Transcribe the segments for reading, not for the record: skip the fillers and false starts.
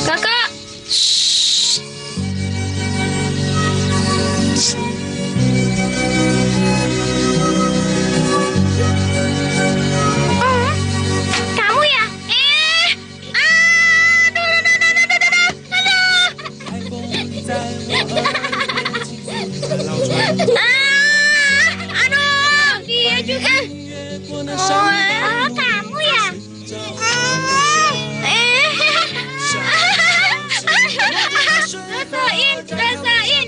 Kakak. Kamu ya? Aduh, dia juga. Oh, kamu ya? Rasain.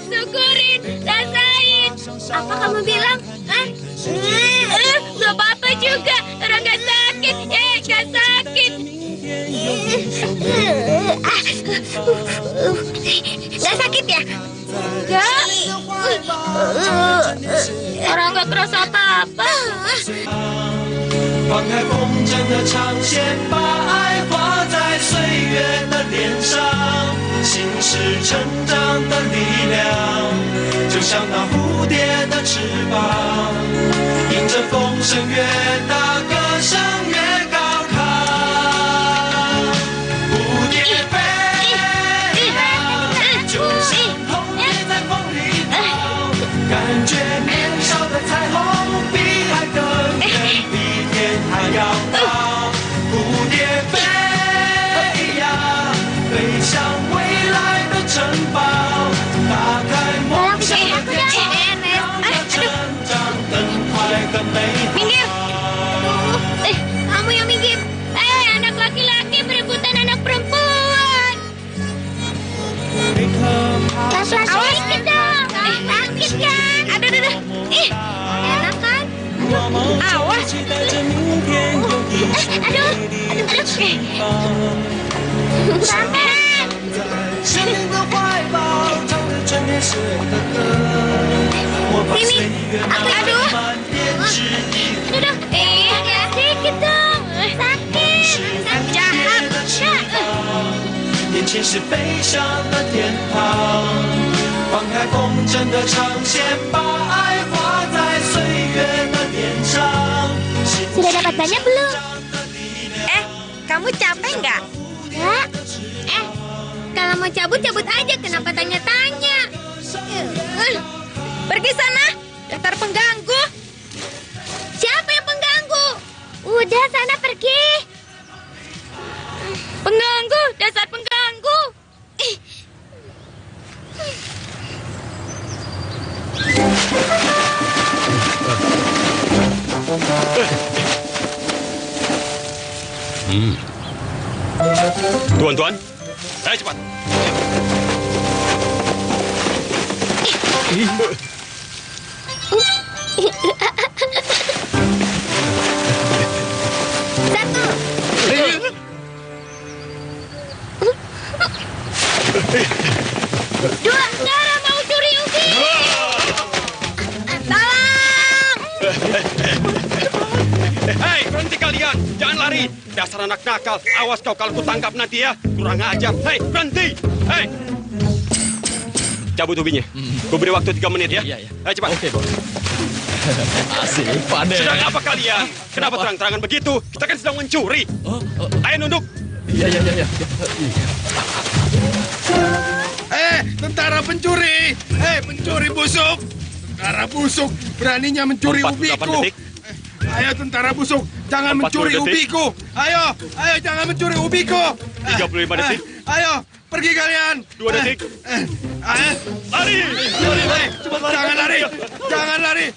Syukurin, rasain. Apa kamu bilang? Gak apa-apa juga, orang gak sakit. Gak sakit. Gak sakit ya? Enggak. Orang gak kerasa apa-apa. 放开风筝的长线，把爱画在岁月的脸上，心是成长的力量，就像那蝴蝶的翅膀，迎着风声越大，歌声越高亢。蝴蝶飞呀，就像童年在风里跑，感觉年少的彩虹比爱更远，比天还要高。蝴蝶飞呀，飞向未来的城堡，打开梦想的天窗，让它成长更快更美好。 Minggir. Kamu yang minggir. Anak laki-laki berebutan anak perempuan. Awas dikit dong. Sakit kan? Aduh. Enak kan? Awas. Aduh. Sampai. 心灵的怀抱，唱着春天写的歌，我把岁月Aduh. 慢点指引。 Aduh. Dikit dong. Sakit. Jahat. 眼前是悲伤的天堂，放开风筝的长线，把爱画在岁月的脸上。 Sudah dapat banyak belum? Kamu capek nggak? Enggak. Kalau mau cabut aja. Kenapa tanya-tanya? Pergi sana, dasar pengganggu. Siapa yang pengganggu? Udah, sana pergi. Pengganggu, dasar pengganggu. Tuan-tuan, ayo cepat. Satu. Dua. Nara mau curi ubi. Tolong. Hei, berhenti kalian. Jangan lari. Dasar anak nakal. Awas kau kalau kutangkap nanti ya. Kurang ajar. Hei, berhenti. Hei. Cabut ubinya. Ku beri waktu 3 menit ya. Iya. Ayo cepat. Oke, Bos. Asik, pandai. Sedang apa kalian? Kenapa terang-terangan begitu? Kita kan sedang mencuri. Ayo nunduk. Iya. Tentara pencuri! Pencuri busuk! Tentara busuk, beraninya mencuri 48 ubiku! detik. Ayo tentara busuk, jangan 40 mencuri detik. ubiku! Ayo, jangan mencuri ubiku! 35 detik. Ayo, pergi kalian! 2 detik. Lari! Jangan lari!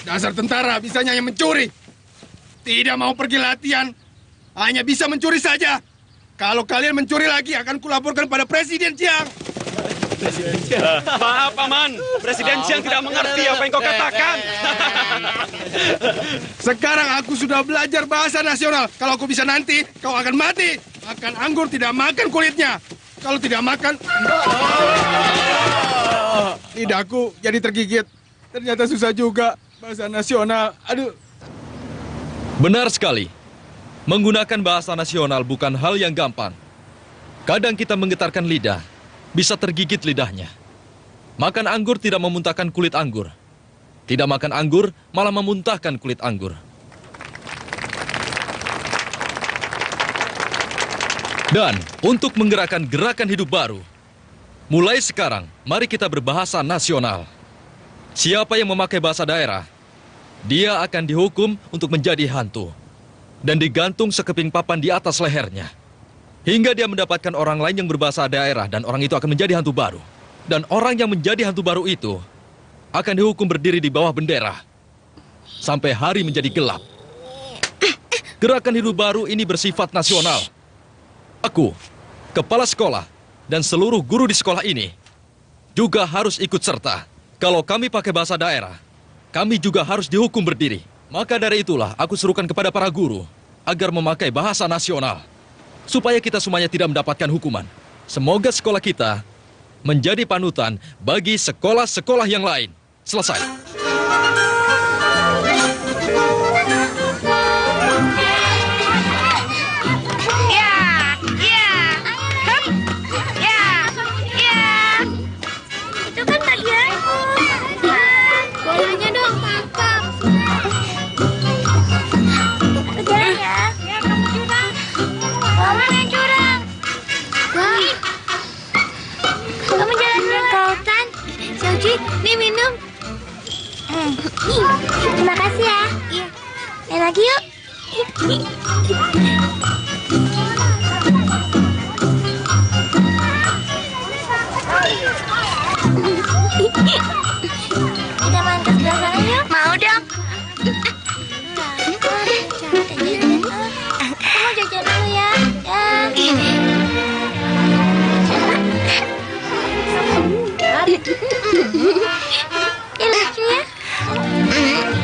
Dasar tentara bisanya hanya mencuri! Tidak mau pergi latihan, hanya bisa mencuri saja! Kalau kalian mencuri lagi, akan kulaporkan pada Presiden Chiang! Maaf, Paman. Presiden Chiang tidak mengerti apa yang kau katakan. Sekarang aku sudah belajar bahasa nasional. Kalau aku bisa nanti, kau akan mati. Makan anggur, tidak makan kulitnya. Kalau tidak makan... Lidahku jadi tergigit. Ternyata susah juga. Bahasa nasional. Aduh. Benar sekali. Menggunakan bahasa nasional bukan hal yang gampang. Kadang kita menggetarkan lidah, bisa tergigit lidahnya. Makan anggur tidak memuntahkan kulit anggur. Tidak makan anggur, malah memuntahkan kulit anggur. Dan untuk menggerakkan gerakan hidup baru, mulai sekarang, mari kita berbahasa nasional. Siapa yang memakai bahasa daerah, dia akan dihukum untuk menjadi hantu. Dan digantung sekeping papan di atas lehernya. Hingga dia mendapatkan orang lain yang berbahasa daerah dan orang itu akan menjadi hantu baru. Dan orang yang menjadi hantu baru itu akan dihukum berdiri di bawah bendera. Sampai hari menjadi gelap. Gerakan hidup baru ini bersifat nasional. Aku, kepala sekolah, dan seluruh guru di sekolah ini juga harus ikut serta. Kalau kami pakai bahasa daerah, kami juga harus dihukum berdiri. Maka dari itulah aku serukan kepada para guru agar memakai bahasa nasional. Supaya kita semuanya tidak mendapatkan hukuman. Semoga sekolah kita menjadi panutan bagi sekolah-sekolah yang lain. Selesai. Itu kan bagianku. Bolanya dong, tangkap. Kejar ya. Ya, kamu curang. Kamu yang curang. Wah. Kamu jalan dulu. Kautan. Xiaoji, nih minum. Terima kasih ya. Iya. Main lagi yuk. Kita main ke sebelah sana yuk. Mau dong. Kamu jajan dulu ya. Ya lucu ya.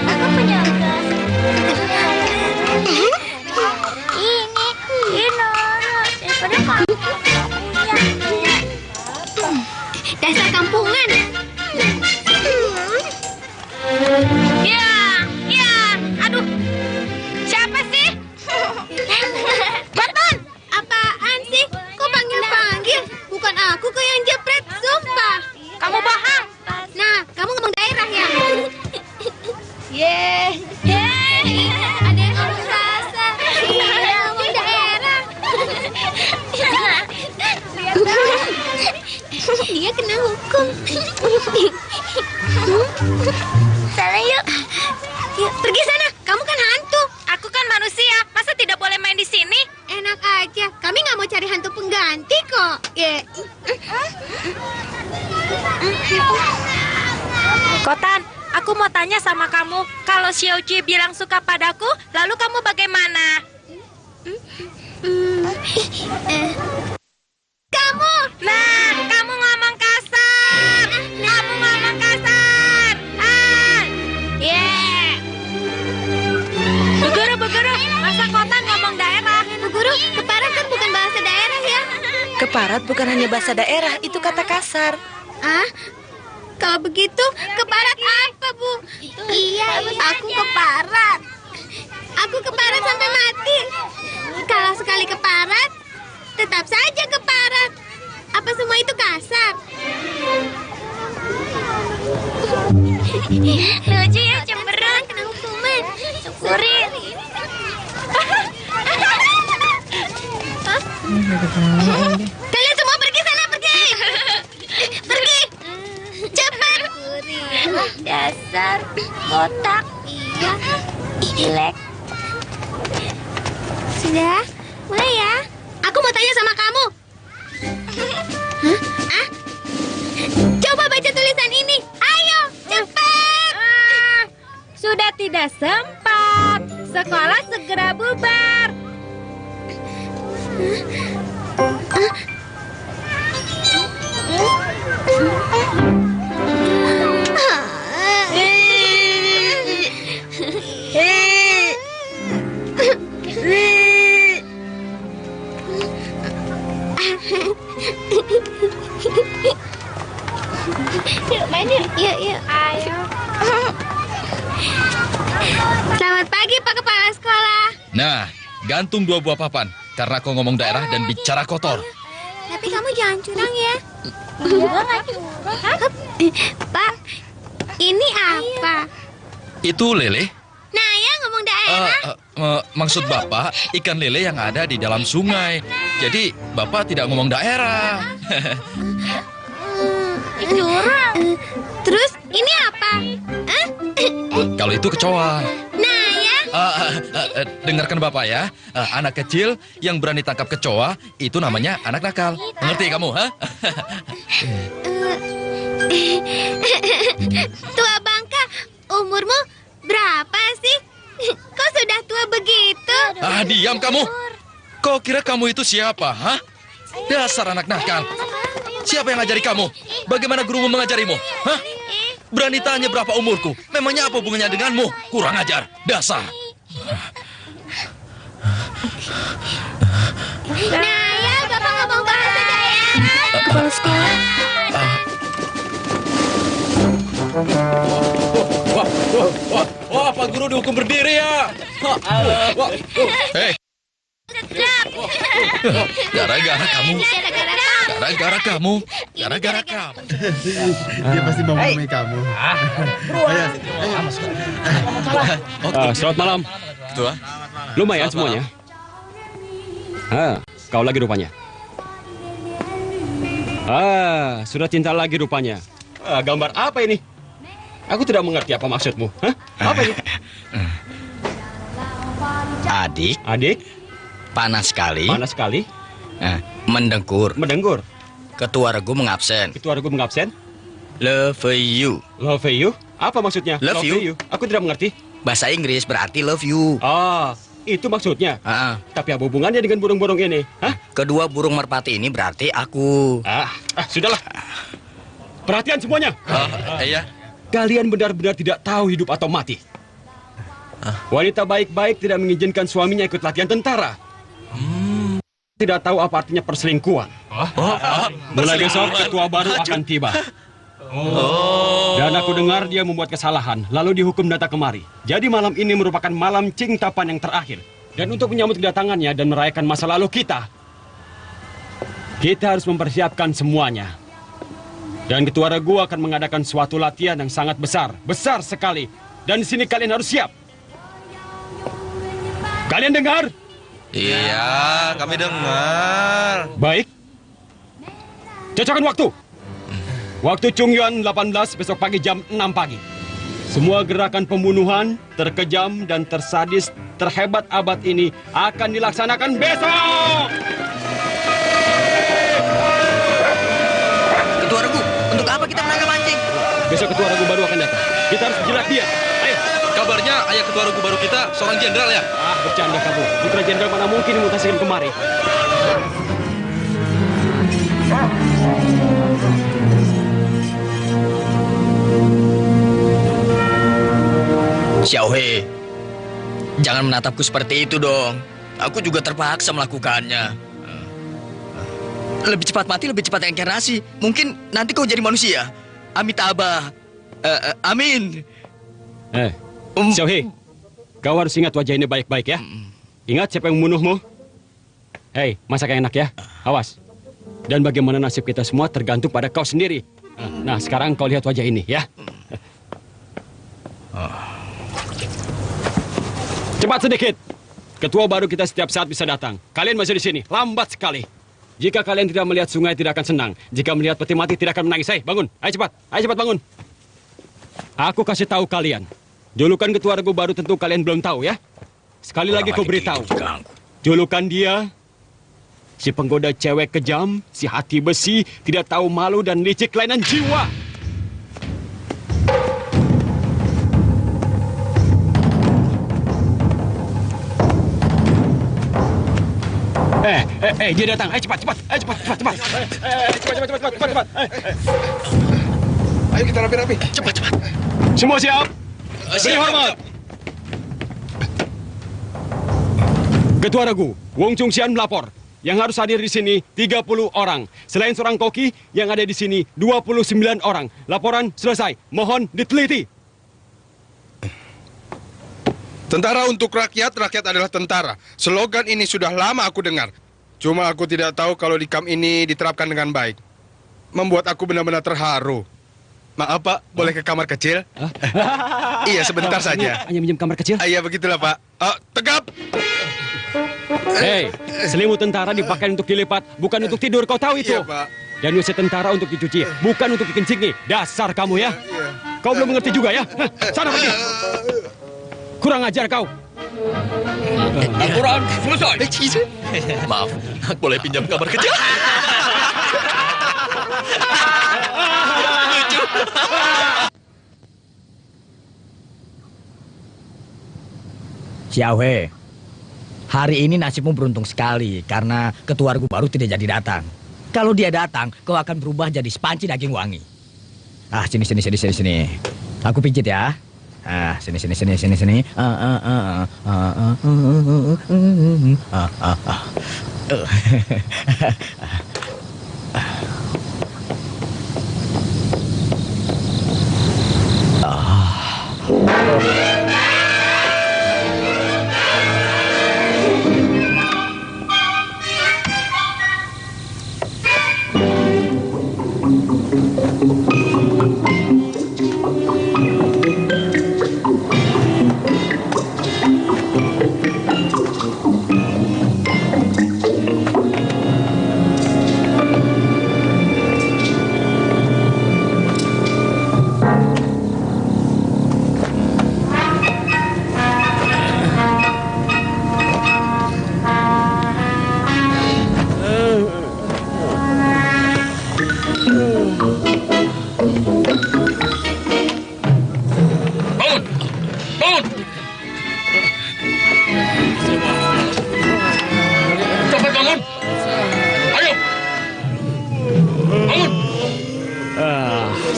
Aku punya gas. Ini daripada kamu. Dasar kampungan. Ya, aduh. Siapa sih? Baton, apaan sih? Kok panggil-panggil? Bukan aku kok yang jepret, sumpah. Kamu bohong. Nah, kamu ngomong daerah ya? Ada yang ngomong kasar. Iya, ngomong daerah. Dia kena hukum. Sana yuk. Yuk, pergi sana. Kamu kan hantu. Aku kan manusia. Masa tidak boleh main di sini? Enak aja. Kami nggak mau cari hantu pengganti kok. Kotan, aku mau tanya sama kamu. Kalau Xiaoji bilang suka padaku, lalu kamu bagaimana? Kamu. Nah, kamu ngomong kasar. Kamu ngomong kasar. Bu guru, masa Kotan ngomong daerah? Bu guru, keparat kan bukan bahasa daerah ya? Keparat bukan hanya bahasa daerah, itu kata kasar. Ah? Kalau begitu, keparat apa, Bu? Iya, aku keparat. Aku keparat sampai mati. Kalau sekali keparat, tetap saja keparat. Apa semua itu kasar? Lucu ya, cemberut. Kena hukuman. Syukurin. Kalian semua pergi sana, pergi. Pergi. Cepat. Dasar botak. Iya. Jelek. Sudah, mulai ya. Aku mau tanya sama kamu. Hah? Coba baca tulisan ini. Ayo, cepat. Sudah tidak sempat. Sekolah segera bubar. Yuk. Selamat pagi, Pak Kepala Sekolah. Nah, gantung 2 buah papan. Karena kau ngomong daerah dan bicara kotor. Tapi kamu jangan curang ya. Pak, ini apa? Itu lele? Nah ya, ngomong daerah. Maksud Bapak, ikan lele yang ada di dalam sungai. Jadi, Bapak tidak ngomong daerah. Curang. Terus ini apa? Kalau itu kecoa. Nah ya. Dengarkan Bapak ya. Anak kecil yang berani tangkap kecoa, itu namanya anak nakal. Mengerti kamu, ha? Tua Bangka, umurmu berapa sih? Kok sudah tua begitu? Diam kamu. Kau kira kamu itu siapa, ha? Dasar anak nakal. Siapa yang ngajari kamu? Bagaimana gurumu mengajarimu? Hah? Berani tanya berapa umurku? Memangnya apa hubungannya denganmu? Kurang ajar. Dasar. Nah ya, Bapak ngomong bahasa daerah. Kepala sekolah. Wah, Pak Guru dihukum berdiri ya. Hei. Gara-gara kamu. Gara-gara kamu. Gara-gara kamu. Dia pasti mau ngomongin kamu. Selamat malam. Tua. Lumayan semuanya. Kau lagi rupanya. Sudah cinta lagi rupanya. Gambar apa ini? Aku tidak mengerti apa maksudmu. Apa ini? Adik, Panas sekali. mendengkur. Ketua Regu mengabsen. Love you. Apa maksudnya? Love you. Aku tidak mengerti. Bahasa Inggris berarti love you. Itu maksudnya. Tapi apa hubungannya dengan burung-burung ini? Kedua burung merpati ini berarti aku. Sudahlah. Perhatian semuanya. Iya. Kalian benar-benar tidak tahu hidup atau mati. Wanita baik-baik tidak mengizinkan suaminya ikut latihan tentara. Tidak tahu apa artinya perselingkuhan. Mulai besok ketua baru akan tiba. Dan aku dengar dia membuat kesalahan, lalu dihukum datang kemari. Jadi malam ini merupakan malam Cing Tapan yang terakhir. Dan untuk menyambut kedatangannya dan merayakan masa lalu kita harus mempersiapkan semuanya. Dan ketua regu akan mengadakan suatu latihan yang sangat besar sekali. Dan di sini kalian harus siap. Kalian dengar? Iya, kami dengar. Baik. Cocokkan waktu. Waktu Chungyuan 18 besok pagi jam 6 pagi. Semua gerakan pembunuhan, terkejam dan tersadis terhebat abad ini akan dilaksanakan besok. Ketua Regu, untuk apa kita menangkap anjing? Besok ketua regu baru akan datang. Kita harus jerat dia. Ayo. Kabarnya ayah ketua regu baru kita seorang jenderal ya? Bercanda kamu. Putra jenderal mana mungkin dimutasikan kemari. Xiaohe, jangan menatapku seperti itu dong. Aku juga terpaksa melakukannya. Lebih cepat mati, lebih cepat reinkarnasi. Mungkin nanti kau jadi manusia. Amitabha. Amin. Xiaohe, kau harus ingat wajah ini baik-baik ya. Ingat siapa yang membunuhmu. Hei, masak yang enak ya. Awas. Dan bagaimana nasib kita semua tergantung pada kau sendiri. Nah, sekarang kau lihat wajah ini ya. Cepat sedikit. Ketua baru kita setiap saat bisa datang. Kalian masih di sini. Lambat sekali. Jika kalian tidak melihat sungai, tidak akan senang. Jika melihat peti mati, tidak akan menangis. Hei, bangun. Ayo cepat. Ayo cepat bangun. Aku kasih tahu kalian. Julukan ketua regu baru tentu kalian belum tahu ya. Sekali lagi kau beritahu. Julukan dia, si penggoda cewek kejam, si hati besi, tidak tahu malu dan licik kelainan jiwa. Dia datang. Ayo cepat. Cepat. Ayo kita rapi-rapi. Cepat. Semua siap? Beri hormat. Ketua regu, Wong Chungxian melapor. Yang harus hadir di sini 30 orang. Selain seorang koki, yang ada di sini 29 orang. Laporan selesai. Mohon diteliti. Tentara untuk rakyat, rakyat adalah tentara. Slogan ini sudah lama aku dengar. Cuma aku tidak tahu kalau di kamp ini diterapkan dengan baik. Membuat aku benar-benar terharu. Maaf Pak, boleh ke kamar kecil? Iya, sebentar saja. Hanya minjem kamar kecil? Iya, begitulah Pak. Tegap! Hei, selimut tentara dipakai untuk dilipat, bukan untuk tidur. Kau tahu itu? Iya, Pak. Dan WC tentara untuk dicuci, bukan untuk dikencingi. Dasar kamu ya. Kau belum mengerti juga ya? Sana pergi. Kurang ajar kau. Laporan selesai. Maaf, boleh pinjam kamar kecil? Lucu. Xiaohe, hari ini nasibmu beruntung sekali karena ketua regu baru tidak jadi datang. Kalau dia datang, kau akan berubah jadi sepanci daging wangi. Sini. Aku pijit ya. Sini.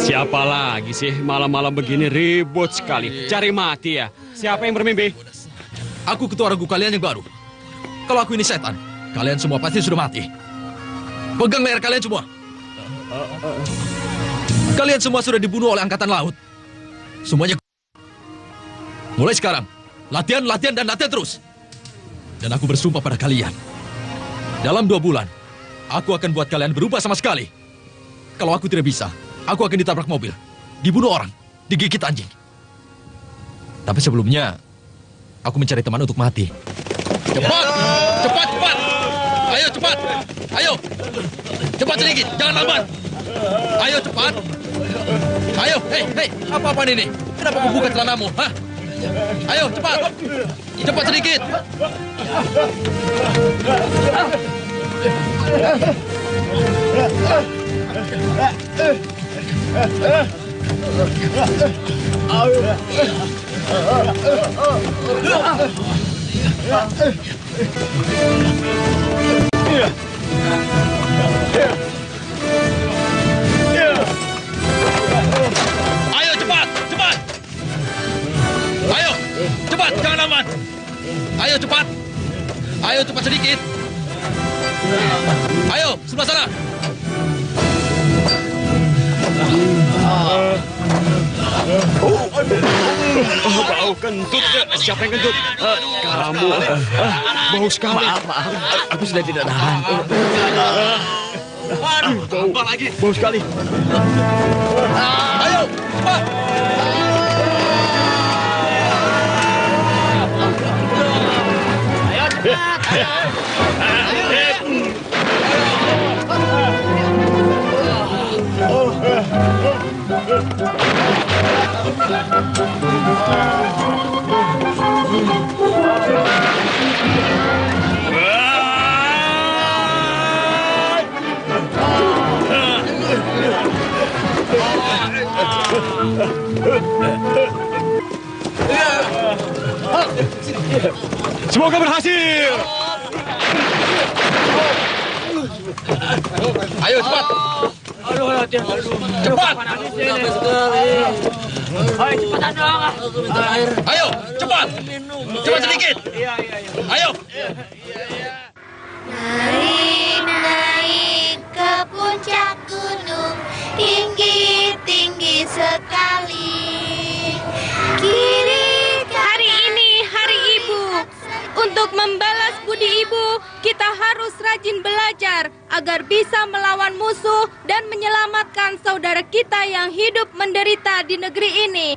Siapa lagi sih malam-malam begini ribut sekali. Cari mati ya. Siapa yang bermimpi? Aku ketua regu kalian yang baru. Kalau aku ini setan, kalian semua pasti sudah mati. Pegang leher kalian semua. Kalian semua sudah dibunuh oleh angkatan laut. Semuanya. Mulai sekarang, latihan dan latihan terus. Dan aku bersumpah pada kalian. Dalam 2 bulan, aku akan buat kalian berubah sama sekali. Kalau aku tidak bisa, aku akan ditabrak mobil, dibunuh orang, digigit anjing. Tapi sebelumnya, aku mencari teman untuk mati. Cepat! Ayo cepat! Ayo! Cepat sedikit, jangan lambat! Ayo cepat! Ayo, hei, apa-apaan ini? Kenapa kau buka celanamu, hah? Ayo cepat! Cepat sedikit! Ayo cepat! Ayo cepat, jangan lambat! Ayo cepat! Ayo cepat sedikit! Ayo sebelah sana! Bau kentut. Siapa yang kentut? Kamu. Bau sekali. Maaf. Aku sudah tidak tahan. Bau sekali. Ayo, cepat! Semoga berhasil. Ayo cepat! Cepat! Ayo cepat! Cepat sedikit! Ayo! Naik ke puncak gunung, tinggi sekali. Hari ini hari ibu. Untuk membalas budi ibu, kita harus rajin belajar agar bisa melawan musuh dan menyelamatkan saudara kita yang hidup menderita di negeri ini.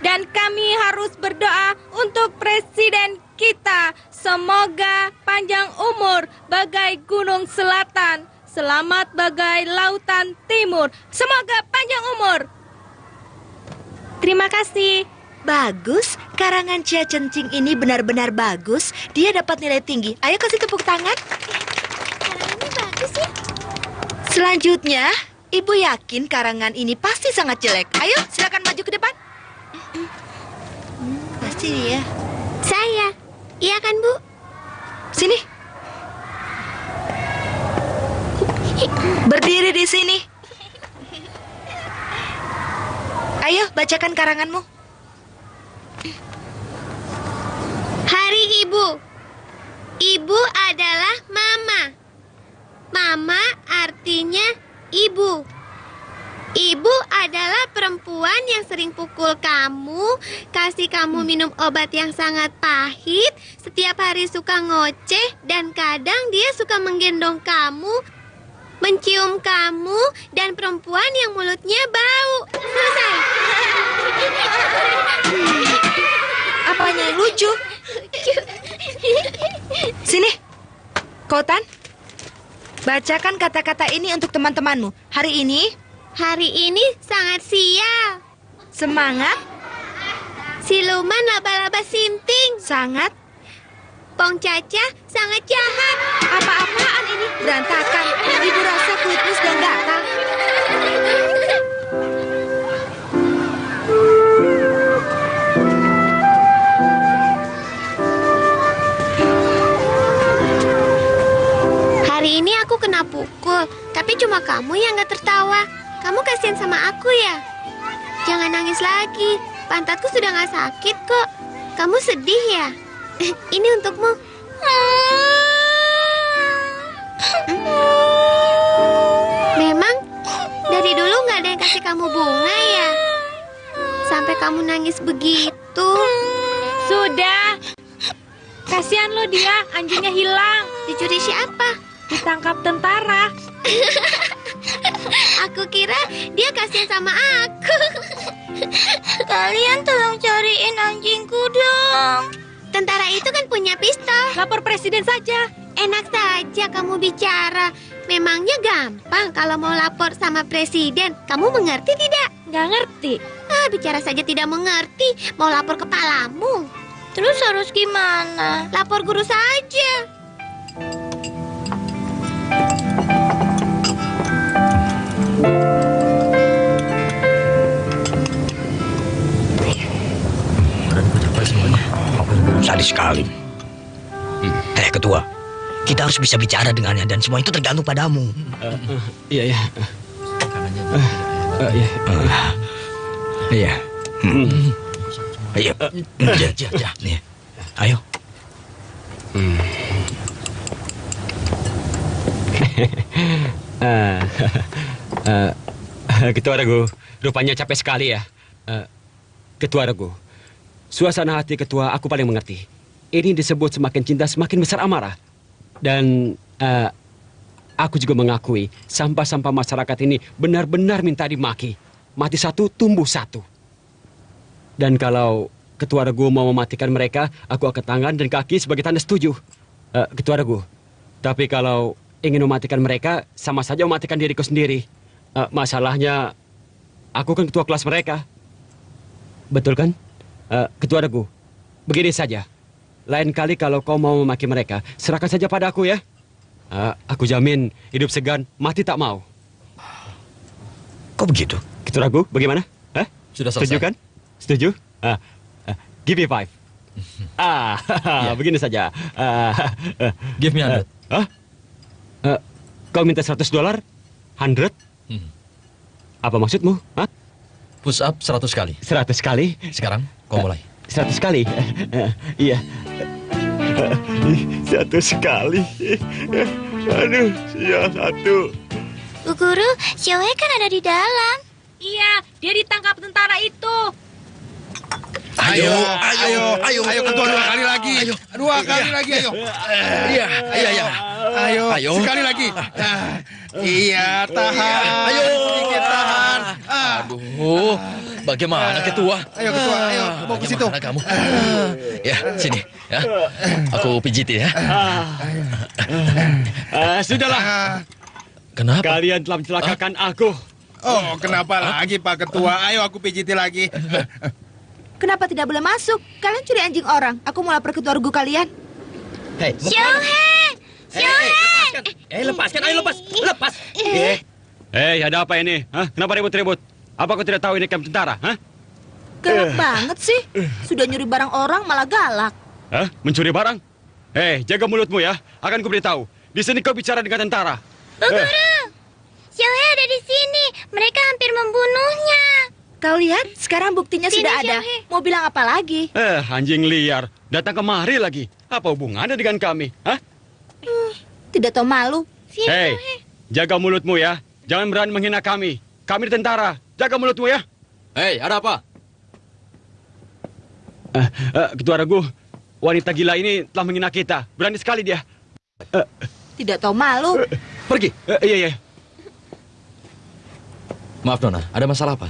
Dan kami harus berdoa untuk presiden kita. Semoga panjang umur bagai gunung selatan, selamat bagai lautan timur. Semoga panjang umur. Terima kasih. Bagus, karangan Cia Cencing ini benar-benar bagus. Dia dapat nilai tinggi. Ayo kasih tepuk tangan. Karangannya bagus ya. Selanjutnya, Ibu yakin karangan ini pasti sangat jelek. Ayo, silakan maju ke depan. Pasti dia. Saya. Iya kan, Bu? Sini. Berdiri di sini. Ayo, bacakan karanganmu. Hari Ibu. Ibu adalah Mama. Mama artinya ibu. Ibu adalah perempuan yang sering pukul kamu, kasih kamu minum obat yang sangat pahit, setiap hari suka ngoceh, dan kadang dia suka menggendong kamu, mencium kamu, dan perempuan yang mulutnya bau. Selesai. Apanya yang lucu? Sini, Kotan. Bacakan kata-kata ini untuk teman-temanmu. Hari ini Sangat sial. semangat, Siluman laba-laba sinting. sangat, Pong Caca sangat jahat. apa-apaan ini? Berantakan. Ibu rasa kulitmu sedang gatal. Hari ini aku kena pukul, tapi cuma kamu yang gak tertawa. Kamu kasihan sama aku ya? Jangan nangis lagi, pantatku sudah gak sakit kok. Kamu sedih ya? Ini untukmu. Memang dari dulu gak ada yang kasih kamu bunga ya? Sampai kamu nangis begitu. Sudah. Kasihan lo dia, anjingnya hilang. Dicuri siapa? Ditangkap tentara. Aku kira dia kasihan sama aku. Kalian tolong cariin anjingku dong. Tentara itu kan punya pistol. Lapor presiden saja. Enak saja kamu bicara. Memangnya gampang kalau mau lapor sama presiden. Kamu mengerti tidak? Nggak ngerti. Bicara saja tidak mengerti. Mau lapor kepalamu. Terus harus gimana? Lapor guru saja. Sadis sekali. Ketua, kita harus bisa bicara dengannya dan semua itu tergantung padamu. Iya. Iya. Ayo. Nih. Ayo. Ketua Regu, rupanya capek sekali ya. Ketua Regu, suasana hati ketua aku paling mengerti. Ini disebut semakin cinta semakin besar amarah. Dan aku juga mengakui sampah-sampah masyarakat ini benar-benar minta dimaki. Mati satu, tumbuh satu. Dan kalau Ketua Regu mau mematikan mereka, aku angkat tangan dan kaki sebagai tanda setuju. Ketua Regu, tapi kalau ingin mematikan mereka, sama saja mematikan diriku sendiri. Masalahnya, aku kan ketua kelas mereka. Betul kan? Ketua Regu, begini saja. Lain kali kalau kau mau memaki mereka, serahkan saja pada aku ya. Aku jamin hidup segan, mati tak mau. Kok begitu? Ketua Regu, bagaimana? Sudah selesai. Setuju kan? Setuju? Give me 5. Begini saja. Give me 100. Kau minta $100? 100? Apa maksudmu? Push up 100 kali. 100 kali? Sekarang kau mulai. 100 kali? Iya. 100 kali. Aduh, sial satu. Bu Guru, Xiaohe kan ada di dalam. Iya, dia ditangkap tentara itu. Ayo, ketua 2 kali lagi. Ayo. 2 kali lagi, ayo. Ayo. Sekali lagi. Iya, tahan. Ayo, sedikit tahan. Aduh, bagaimana ketua? Ayo ketua, ayo mau ke situ. Bagaimana kamu? Ya, sini. Ya, aku pijitin ya. Sudahlah. Kenapa? Kalian telah mencelakakan aku. Oh, kenapa lagi Pak Ketua? Ayo aku pijiti lagi. Kenapa tidak boleh masuk? Kalian curi anjing orang. Aku mau lapor ketua regu kalian. Hei, Xiaohe! lepaskan, ayo lepas. Hei, ada apa ini? Hah? Kenapa ribut-ribut? Apa kau tidak tahu ini kamp tentara? Hah? Galak banget sih. Sudah nyuri barang orang malah galak. Hah? Mencuri barang? Hei, jaga mulutmu ya. Akan ku beritahu. Di sini kau bicara dengan tentara. Bu Guru, Xiaohe ada di sini. Mereka hampir membunuhnya. Kau lihat, sekarang buktinya Sini, sudah ada. Xiaohe. Mau bilang apa lagi? Anjing liar. Datang kemari lagi. Apa hubungannya dengan kami? Hah? Tidak tahu malu. Sini, Hei, Xiaohe. jaga mulutmu ya. Jangan berani menghina kami. Kami di tentara. Jaga mulutmu ya. Hei, ada apa? Ketua Regu, wanita gila ini telah menghina kita. Berani sekali dia. Tidak tahu malu. Pergi. Iya. Maaf, Nona. Ada masalah apa?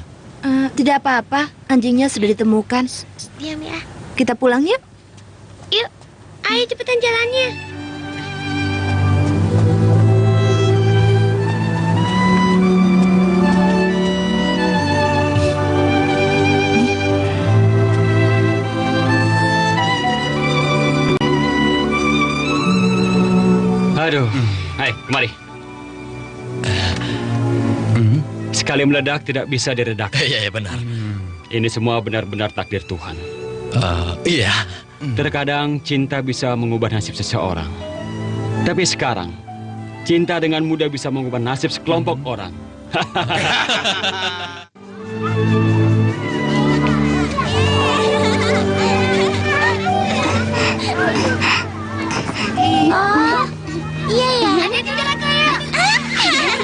Tidak apa-apa. Anjingnya sudah ditemukan. Diam ya. Kita pulang yuk. Yuk, ayo cepetan jalannya. Aduh. Hai, kemari. Sekali meledak tidak bisa diredak. Iya, benar. Ini semua benar-benar takdir Tuhan. Iya. Terkadang cinta bisa mengubah nasib seseorang. Tapi sekarang, cinta dengan mudah bisa mengubah nasib sekelompok orang. Oh, iya ya. Ada di jalan kaya.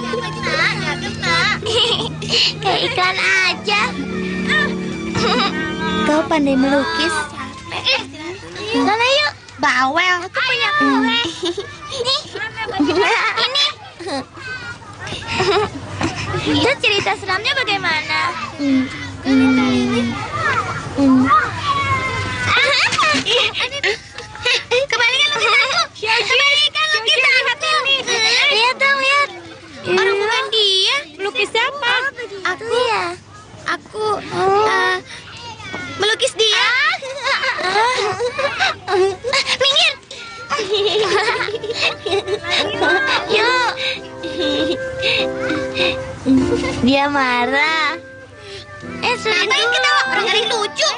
Nggak kena. Kayak iklan aja. Kau pandai melukis. Sana yuk. Bawel. Aku punya kue. Ini. Terus cerita seramnya bagaimana? Kembalikan lukisanku. Kembalikan lukisanku. Lihat dong, lihat. Orang bukan dia. Melukis siapa? Aku melukis dia. Minggir. Yuk. Dia marah. Ngapain ketawa? Orang ada yang lucu.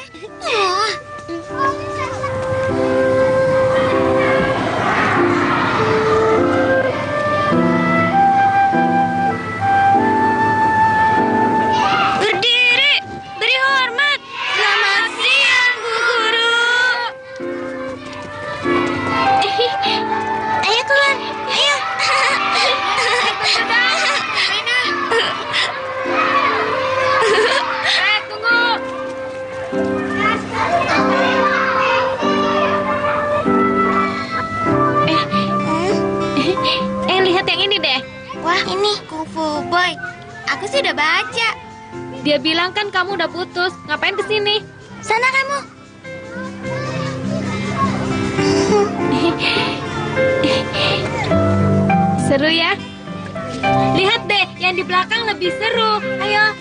Berdiri, beri hormat. Selamat siang, Bu Guru. Ayo keluar, ayo. Tunggu. Lihat yang ini deh. Wah, ini Kung Fu Boy. Aku sih udah baca. Dia bilang kan kamu udah putus. Ngapain kesini? Sana kamu. Seru ya? Lihat deh, yang di belakang lebih seru. Ayo.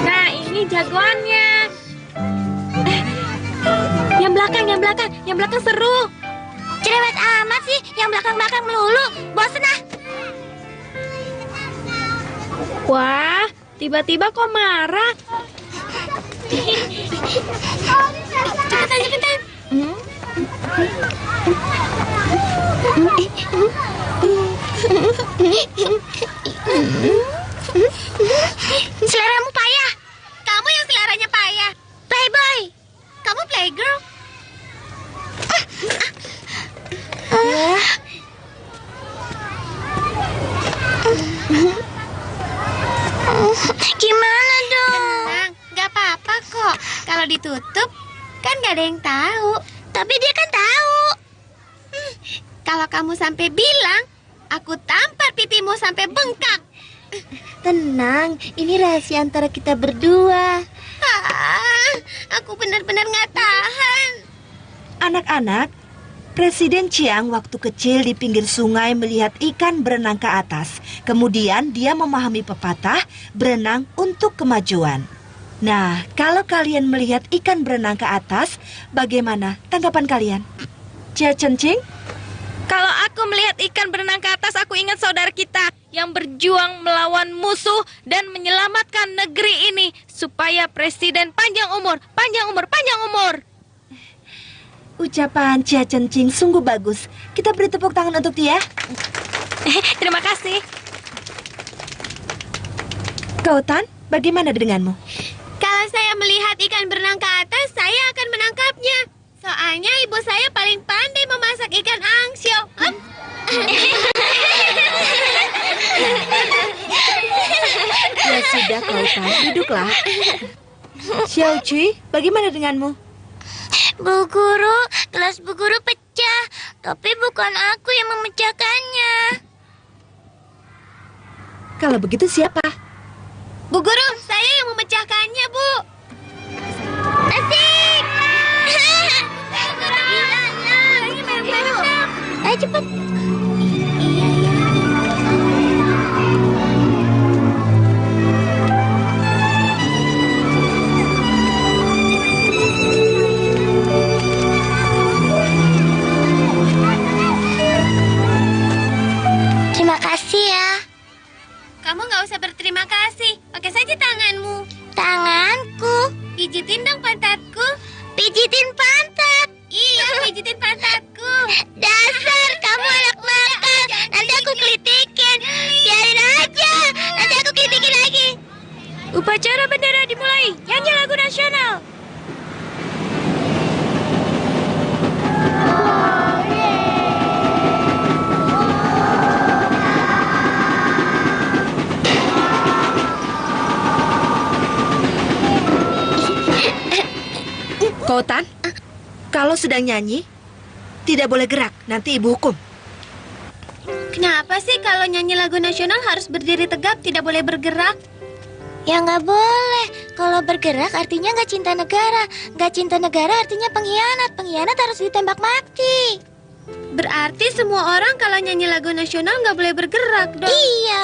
Nah, ini jagoannya. Yang belakang seru. Cerewet amat sih, yang belakang-belakang melulu. Bosen ah. Wah, tiba-tiba kok marah. Cepetan. Seleramu payah. Kamu yang seleranya payah. Playboy. Kamu playgirl. Kalau ditutup, kan gak ada yang tahu. Tapi dia kan tahu. Kalau kamu sampai bilang, aku tampar pipimu sampai bengkak. Tenang, ini rahasia antara kita berdua. Aku benar-benar gak tahan. Anak-anak, Presiden Chiang waktu kecil di pinggir sungai melihat ikan berenang ke atas. Kemudian dia memahami pepatah, berenang untuk kemajuan. Nah, kalau kalian melihat ikan berenang ke atas, bagaimana tanggapan kalian? Chia Chen-ching? Kalau aku melihat ikan berenang ke atas, aku ingat saudara kita yang berjuang melawan musuh dan menyelamatkan negeri ini supaya presiden panjang umur, panjang umur, panjang umur. Ucapan Chia Chen-ching sungguh bagus. Kita beri tepuk tangan untuk dia. Terima kasih. Kau Tan, bagaimana denganmu? Kalau saya melihat ikan berenang ke atas, saya akan menangkapnya. Soalnya ibu saya paling pandai memasak ikan angsiu. Ya sudah, Kau Tan, duduklah. Xiao Cui, bagaimana denganmu? Bu Guru, gelas Bu Guru pecah. Tapi bukan aku yang memecahkannya. Kalau begitu siapa? Bu Guru, saya yang memecahkannya, Bu. Asik! Ayo cepat. Terima kasih ya. Kamu nggak usah berterima kasih. Pakai saja tanganmu. Tanganku? Pijitin dong pantatku. Pijitin pantat? Iya, pijitin pantatku. Dasar kamu anak nakal. Nanti aku kritikin. Biarin aja. Nanti aku kritikin lagi. Upacara bendera dimulai. Nyanyi lagu nasional. Kau Tan, kalau sedang nyanyi, tidak boleh gerak, nanti ibu hukum. Kenapa sih kalau nyanyi lagu nasional harus berdiri tegap, tidak boleh bergerak? Ya nggak boleh. Kalau bergerak artinya nggak cinta negara. Nggak cinta negara artinya pengkhianat. Pengkhianat harus ditembak mati. Berarti semua orang kalau nyanyi lagu nasional nggak boleh bergerak dong? Iya.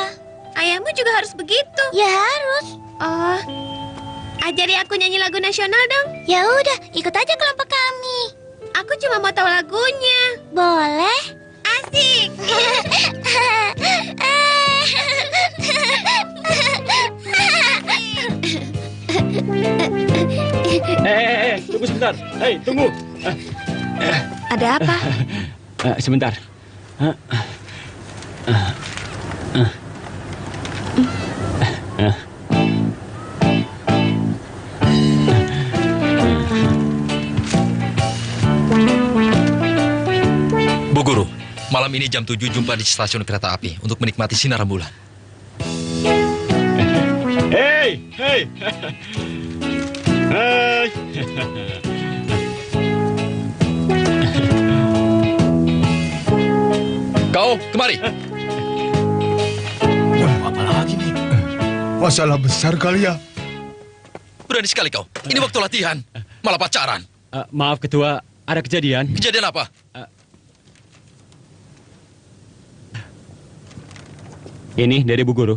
Ayahmu juga harus begitu? Ya harus. Oh, ajari aku nyanyi lagu nasional dong. Ya udah, ikut aja kelompok kami. Aku cuma mau tahu lagunya. Boleh? Asik. Tunggu sebentar. Hei, tunggu. Ada apa? Sebentar. Bu Guru, malam ini jam 7 jumpa di stasiun kereta api untuk menikmati sinar rembulan. Hei, hei. Hei. Kau, kemari. Apa lagi nih? Masalah besar kali ya. Berani sekali kau. Ini waktu latihan. Malah pacaran. Maaf, Ketua. Ada kejadian. Kejadian apa? Ini dari Bu Guru.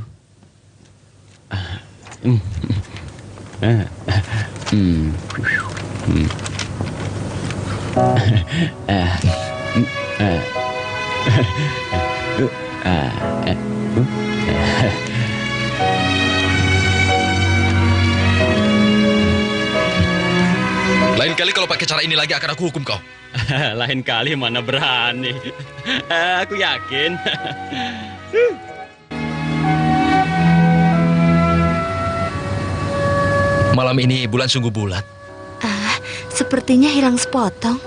Lain kali kalau pakai cara ini lagi akan aku hukum kau. Lain kali mana berani. Aku yakin. Malam ini bulan sungguh bulat. Sepertinya hilang sepotong.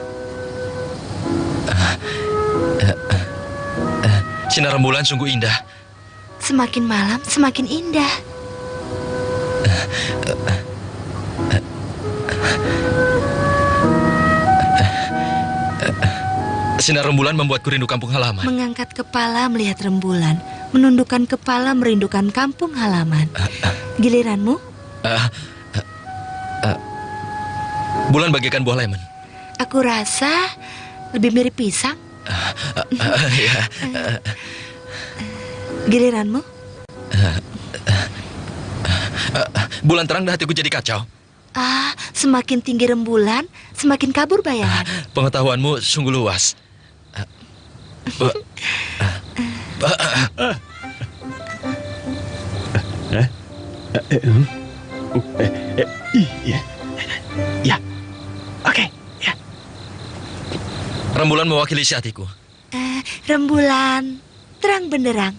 Sinar rembulan sungguh indah. Semakin malam, semakin indah. Sinar rembulan membuatku rindu kampung halaman. Mengangkat kepala melihat rembulan, menundukkan kepala merindukan kampung halaman. Giliranmu? Bulan bagaikan buah lemon. Aku rasa lebih mirip pisang. Giliranmu? Bulan terang dan hatiku jadi kacau. Semakin tinggi rembulan, semakin kabur bayangan. Pengetahuanmu sungguh luas. Ya, oke, ya. Rembulan mewakili isi hatiku. Rembulan terang benderang.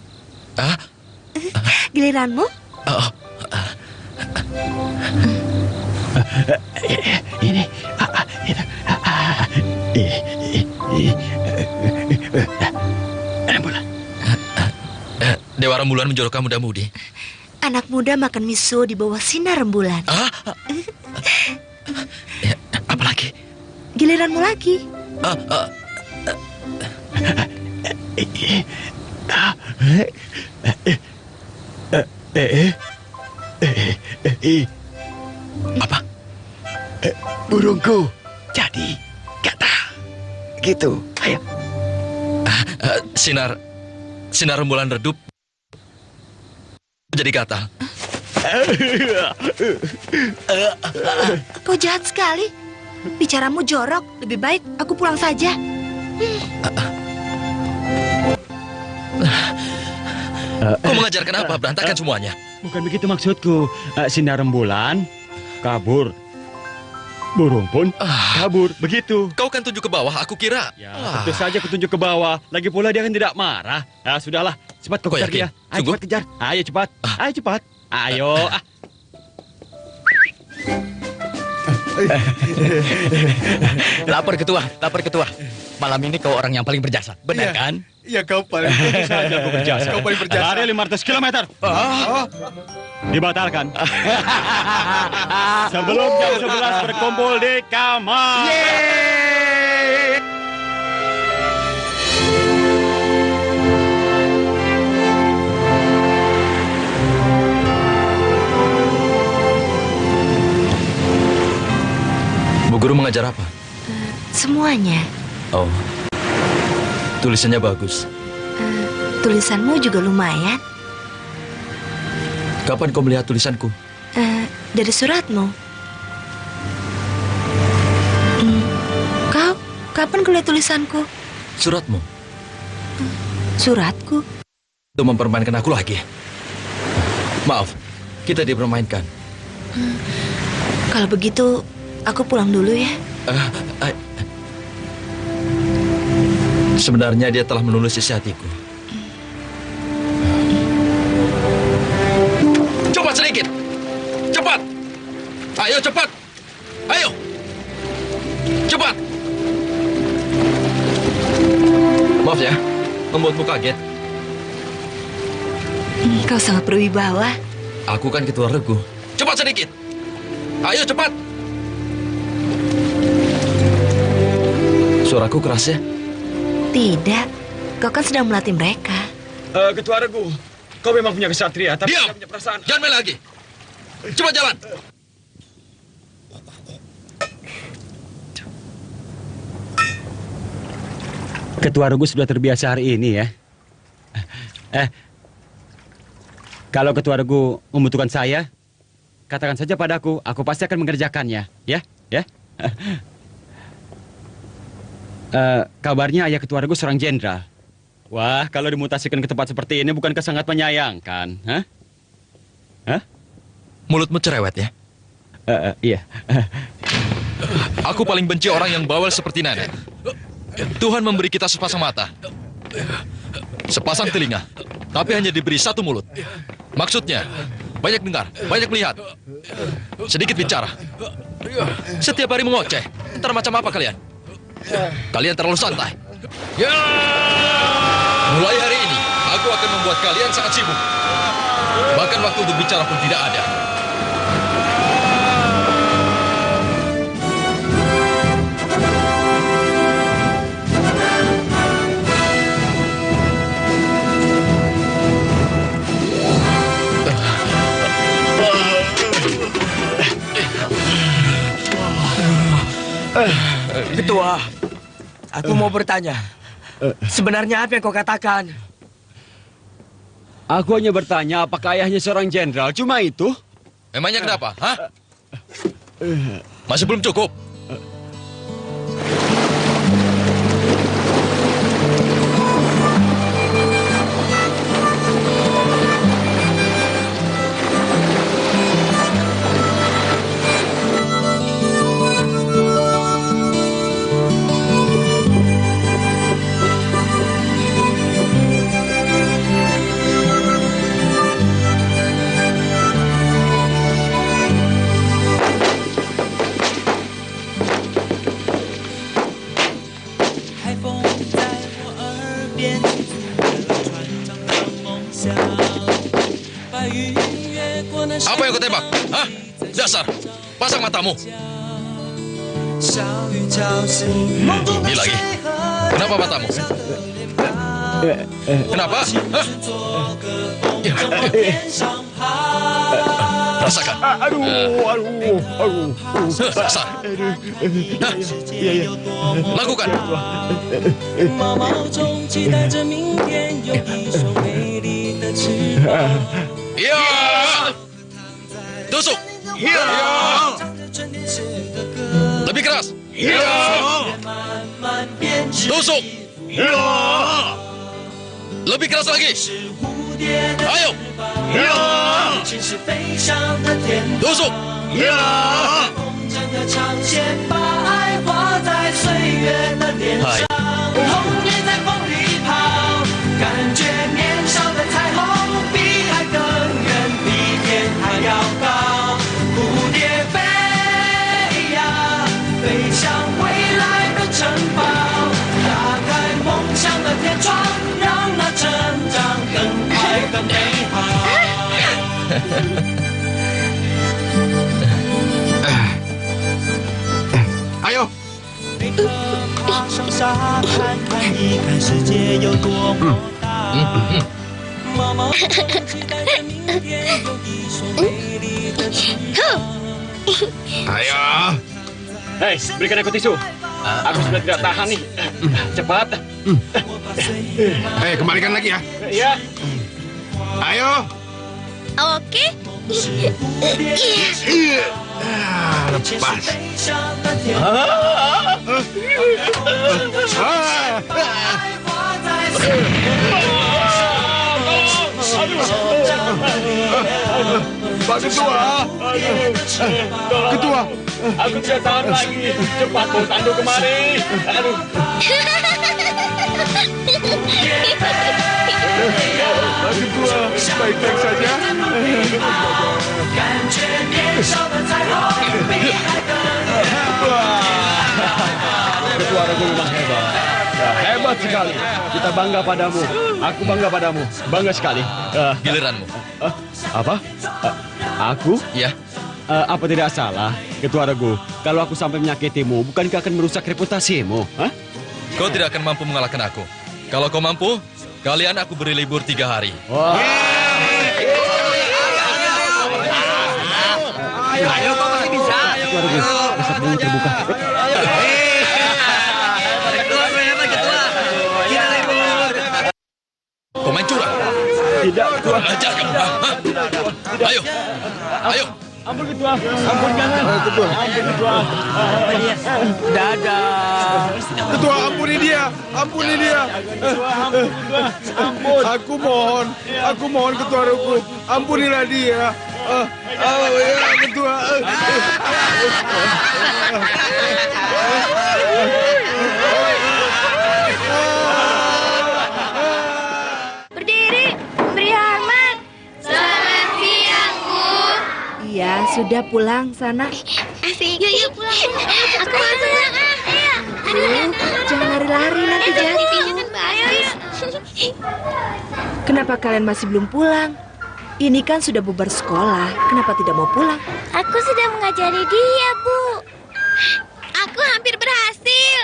Giliranmu? Ini, rembulan. Dewa rembulan menjolokkan muda-mudi. Anak muda makan miso di bawah sinar rembulan. Apalagi? Giliranmu lagi. Apa? Burungku jadi kata gitu. Ayo. Sinar rembulan redup jadi gatal. Kau jahat sekali. Bicaramu jorok. Lebih baik aku pulang saja. Kau mengajarkan apa? Berantakan semuanya. Bukan begitu maksudku. Sinar rembulan kabur. Burung pun kabur. Begitu. Kau kan tunjuk ke bawah, aku kira. Ya, tentu saja aku tunjuk ke bawah. Lagi pula dia kan tidak marah. Sudahlah. Cepat kau kejar dia. Ayo cepat kejar. Ayo cepat. Ayo cepat. Ayo. Lapor ketua. Malam ini kau orang yang paling berjasa. Benar kan? Iya, kau paling saja aku berjasa. Kau paling berjasa. Lari 500 km. Dibatalkan. Sebelum jam 11 berkumpul di kamar. Bu guru mengajar apa? Semuanya. Oh, tulisannya bagus. Tulisanmu juga lumayan. Kapan kau melihat tulisanku? Dari suratmu. Kau, kapan kau lihat tulisanku? Suratmu? Suratku? Untuk mempermainkan aku lagi. Maaf, kita dipermainkan. Kalau begitu, aku pulang dulu ya. Sebenarnya dia telah menulis isi hatiku. Cepat sedikit. Cepat. Ayo cepat. Ayo. Cepat. Maaf ya, membuatmu kaget. Kau sangat berwibawa. Aku kan ketua regu. Cepat sedikit. Ayo cepat. Suaraku keras ya? Tidak. Kau kan sedang melatih mereka. Ketua regu, kau memang punya kesatria, tapi diam. tidak punya perasaan. Jangan main lagi. Cepat jalan. Ketua regu sudah terbiasa hari ini ya. Kalau ketua regu membutuhkan saya, katakan saja padaku, aku pasti akan mengerjakannya. Ya. Kabarnya ayah ketua regu seorang jenderal. Wah, kalau dimutasikan ke tempat seperti ini bukankah sangat menyayangkan? Mulutmu cerewet ya? Iya. Aku paling benci orang yang bawel seperti nenek. Tuhan memberi kita sepasang mata, sepasang telinga, tapi hanya diberi satu mulut. Maksudnya, banyak dengar, banyak melihat, sedikit bicara. Setiap hari mengoceh. Ntar macam apa kalian? Kalian terlalu santai. Mulai hari ini, aku akan membuat kalian sangat sibuk. Bahkan waktu untuk bicara pun tidak ada. Ketua, aku mau bertanya. Sebenarnya apa yang kau katakan? Aku hanya bertanya apakah ayahnya seorang jenderal, cuma itu. Memangnya kenapa? Hah? Masih belum cukup? Apa yang kau tembak? Hah? Dasar! Pasang matamu! Ini lagi. Kenapa matamu? Kenapa? Hah? Rasakan. Dasar. Hah? Lakukan. Iya. Tusuk. Iya. Lebih keras. Iya. Tusuk. Iya. Lebih keras lagi. Ayo. Iya. Tusuk. Iya. Hai. Ayo. Ayo. Hei, berikan aku tisu. Aku sudah tidak tahan nih. Cepat. Hei, kembalikan lagi ya. Iya. Ayo. Oke. Lepas. Pak Ketua. Ketua. Aku tidak tahan lagi. Cepat bawa Tandu kemari. Aduh. Pak Ketua, baik-baik saja. Ketua Regu memang hebat. Ya, hebat sekali. Kita bangga padamu. Aku bangga padamu. Bangga sekali. Giliranmu. Apa? Aku? Ya. Apa tidak salah, Ketua Regu? Kalau aku sampai menyakitimu, bukankah akan merusak reputasimu? Hah? Kau tidak akan mampu mengalahkan aku. Kalau kau mampu, kalian aku beri libur 3 hari. Wah. Ayo, kau pasti bisa. Ketua Regu, besar dulu terbuka. Kau main curang. Tidak, Ketua. Ajar kamu. Hah? Ayo. Ayo. Ampun, Ketua. Ampun, jangan. Ampun, Ketua. Dadah. Ketua, ampuni dia. Ampuni dia. Ampun. Aku mohon Ketua Regu. Ampunilah dia. Ya, Ketua. Berdiri, beri hormat. Selamat siang, Bu. Iya, sudah pulang sana. Asik. Yuk pulang. Aku mau pulang. Ayo. Jangan lari-lari nanti jatuh. Ayo, yuk. Kenapa kalian masih belum pulang? Ini kan sudah bubar sekolah. Kenapa tidak mau pulang? Aku sudah mengajari dia, Bu. Aku hampir berhasil.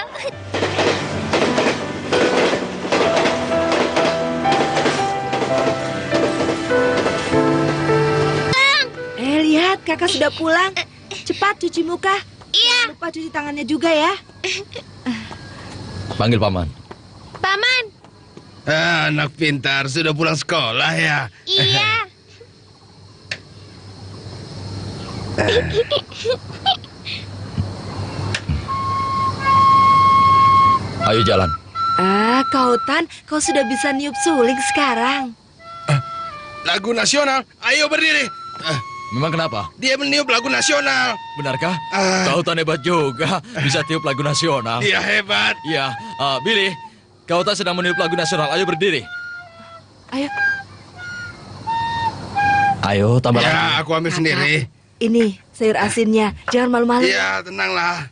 Lihat, kakak sudah pulang. Cepat cuci muka. Iya. Lupa cuci tangannya juga ya. Panggil paman. Paman. Anak pintar, sudah pulang sekolah ya? Iya. Ayo jalan. Kau Tan, kau sudah bisa niup suling sekarang. Lagu nasional, ayo berdiri. Memang kenapa? Dia meniup lagu nasional. Benarkah? Kau Tan hebat juga, bisa tiup lagu nasional. Dia hebat. Iya, Billy, kau Tan sedang meniup lagu nasional. Ayo berdiri. Ayo. Ayo, tambah lagi. Ya, aku ambil sendiri. Ini sayur asinnya, jangan malu-malu. Iya, tenanglah.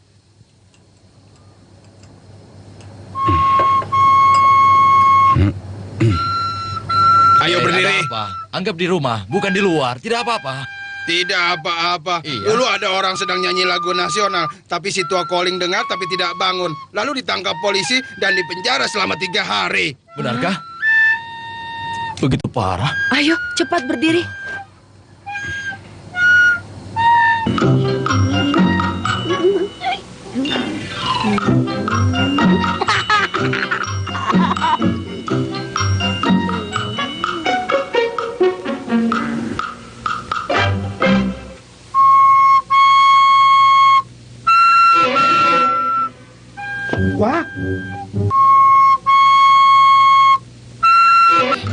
Ayo berdiri. Ada apa? Anggap di rumah, bukan di luar. Tidak apa-apa. Tidak apa-apa. Iya. Dulu ada orang sedang nyanyi lagu nasional, tapi si tua calling dengar tapi tidak bangun. Lalu ditangkap polisi dan dipenjara selama 3 hari. Benarkah? Begitu parah? Ayo, cepat berdiri. Wah,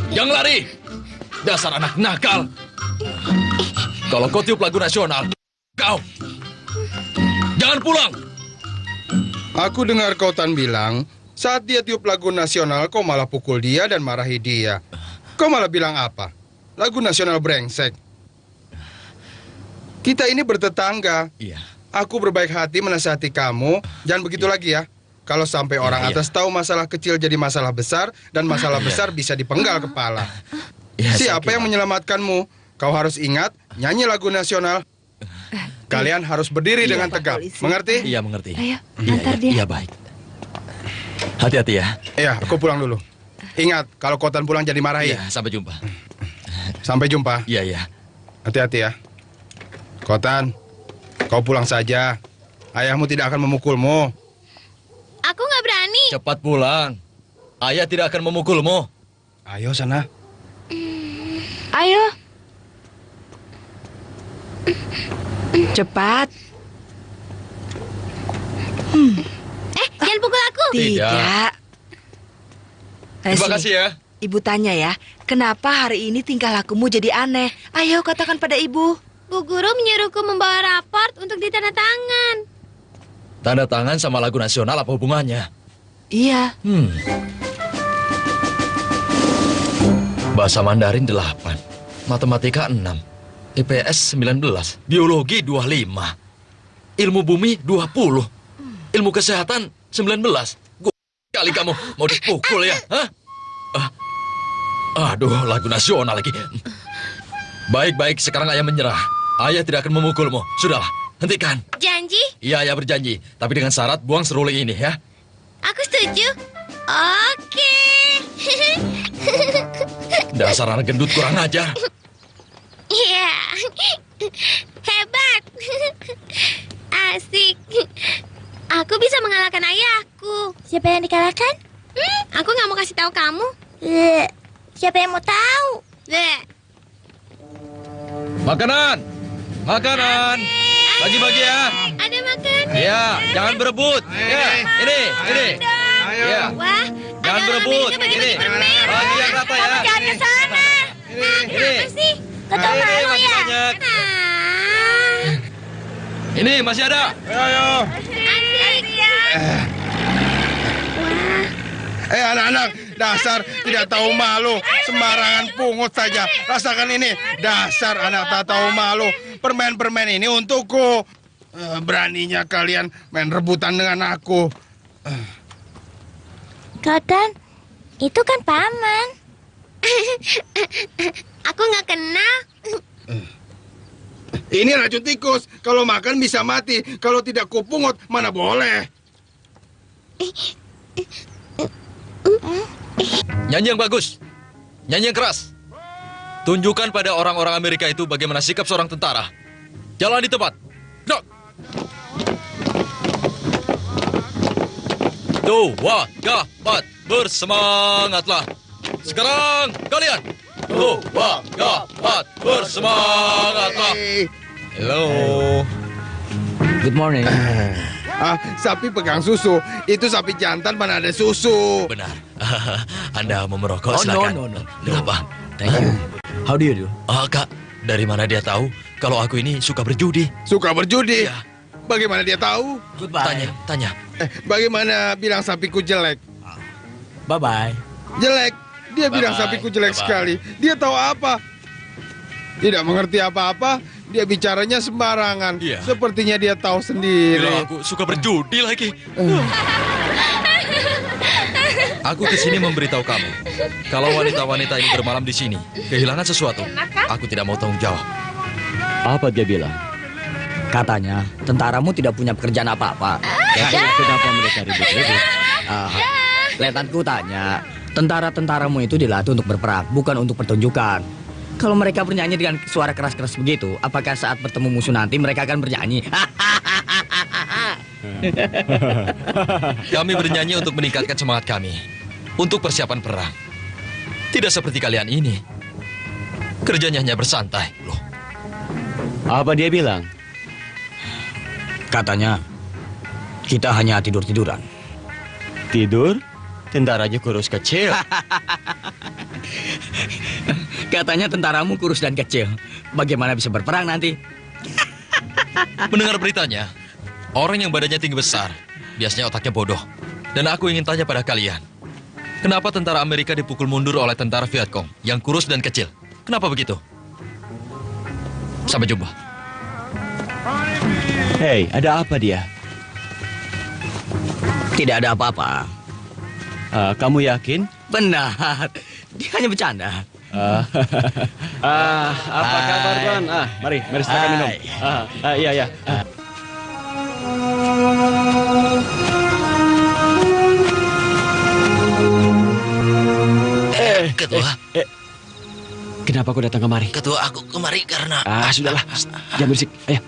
Jangan lari! Dasar anak nakal! Kalau kau tiup lagu nasional, kau! Jangan pulang! aku dengar kau Tan bilang, saat dia tiup lagu nasional, kau malah pukul dia dan marahi dia. Kau malah bilang apa? Lagu nasional brengsek. Kita ini bertetangga. Iya. Aku berbaik hati menasihati kamu, jangan begitu lagi ya. Kalau sampai orang atas tahu masalah kecil jadi masalah besar, dan masalah besar bisa dipenggal kepala. Siapa yang menyelamatkanmu? Kau harus ingat, nyanyi lagu nasional. Kalian harus berdiri dengan tegap. Mengerti? Iya, mengerti. Ayo, antar dia. Iya, baik. Hati-hati ya. Iya, aku pulang dulu. Ingat, kalau Kau Tan pulang jadi marahi. Iya, sampai jumpa. Sampai jumpa. Iya, iya. Hati-hati ya. Kau Tan, kau pulang saja. Ayahmu tidak akan memukulmu. Aku nggak berani. Cepat pulang. Ayah tidak akan memukulmu. Ayo sana. Ayo. Cepat. Jangan pukul aku. Tidak. Terima Sini. kasih ya. Ibu tanya ya, kenapa hari ini tingkah lakumu jadi aneh? Ayo katakan pada ibu. Bu Guru menyuruhku membawa raport untuk ditandatangan. Tanda tangan sama lagu nasional apa hubungannya? Iya. Bahasa Mandarin 8, Matematika 6, IPS 19, Biologi 25, Ilmu Bumi 20, Ilmu Kesehatan 19. Kali kamu mau dipukul ya? Hah? Aduh, lagu nasional lagi. Baik-baik, sekarang ayah menyerah. Ayah tidak akan memukulmu. Sudahlah, hentikan. Janji? Iya, ayah berjanji. Tapi dengan syarat buang seruling ini ya. Aku setuju. Oke. Dasar anak gendut kurang ajar. Iya. Hebat. Asik. Aku bisa mengalahkan ayahku. Siapa yang dikalahkan? Aku nggak mau kasih tahu kamu. Siapa yang mau tahu? Makanan! Makanan! Bagi-bagi ya. Ada makan. Ya, jangan berebut. Ya, ini. Ayo. Ya. Wah, Jangan ada berebut. orang bagi-bagi Ini. permen. Bagi yang rata ya. Kamu jangan ke sana. Ini. Apa sih? Kau tahu Ini malu masih ya? banyak. Ah, Ini masih ada. Ayo. asik. Anak-anak, dasar tidak tahu malu, sembarangan pungut saja. Rasakan ini, dasar anak tak tahu malu. Permen-permen ini untukku. Beraninya kalian main rebutan dengan aku. Kotan, itu kan paman. Aku nggak kenal. Ini racun tikus. Kalau makan bisa mati. Kalau tidak kupungut, mana boleh. Nyanyi yang bagus. Nyanyi yang keras. Tunjukkan pada orang-orang Amerika itu bagaimana sikap seorang tentara. Jalan di tempat. Dok. Ketua Gapat, bersemangatlah. Sekarang kalian. Ketua Gapat, bersemangatlah. Hello. Good morning. Sapi pegang susu. Itu sapi jantan mana ada susu. Benar. Anda mau merokok? Oh, Silakan. no. Kenapa? Thank you. How do you do? Kak, dari mana dia tahu kalau aku ini suka berjudi? Suka berjudi? Ya. Bagaimana dia tahu? Goodbye. Tanya. Bagaimana bilang sapiku jelek? Bye-bye. Jelek. Dia bilang Bye-bye. sapiku jelek Bye-bye. sekali. Dia tahu apa? Tidak mengerti apa-apa. Dia bicaranya sembarangan. Iya. Sepertinya dia tahu sendiri. Gila, aku suka berjudi lagi. Aku kesini memberitahu kamu, kalau wanita-wanita ini bermalam di sini, kehilangan sesuatu, aku tidak mau tanggung jawab. Apa dia bilang? Katanya, tentaramu tidak punya pekerjaan apa-apa. Kenapa mereka ribut-ribut? Letanku tanya, tentara-tentaramu itu dilatih untuk berperang, bukan untuk pertunjukan. Kalau mereka bernyanyi dengan suara keras-keras begitu, apakah saat bertemu musuh nanti mereka akan bernyanyi? Kami bernyanyi untuk meningkatkan semangat kami, untuk persiapan perang. Tidak seperti kalian ini. Kerjanya hanya bersantai. Loh, Apa dia bilang? Katanya, kita hanya tidur-tiduran. Tidur? Tentaranya kurus kecil. Katanya tentaramu kurus dan kecil. Bagaimana bisa berperang nanti? mendengar beritanya, orang yang badannya tinggi besar, biasanya otaknya bodoh. Dan aku ingin tanya pada kalian, kenapa tentara Amerika dipukul mundur oleh tentara Vietcong yang kurus dan kecil? Kenapa begitu? Sampai jumpa. Hei, ada apa dia? Tidak ada apa-apa. Kamu yakin? Benar. Dia hanya bercanda. Apa kabar, Tuan? Mari silakan minum. Iya. Ketua. Kenapa kau datang kemari? Ketua, aku kemari karena... Sudahlah. Jangan berisik. Ayo.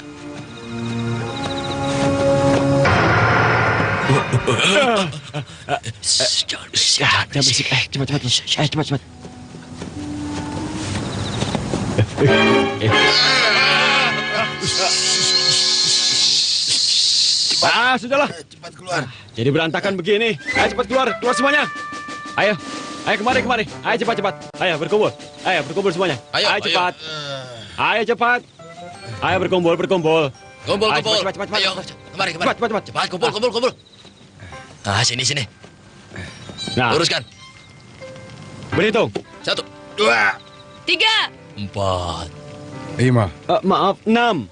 Jangan berisik. Cepat. Sudahlah. Cepat keluar. Jadi berantakan begini. Ayo cepat keluar semuanya. Ayo kemari. Ayo cepat. Ayo berkumpul semuanya. Ayo cepat. Ayo cepat. Ayo berkumpul. Kumpul. Cepat. Ayo, kemari. Cepat, kumpul. Sini. Nah, Luruskan. berhitung. 1, 2, 3, 4. 5. Maaf, 6.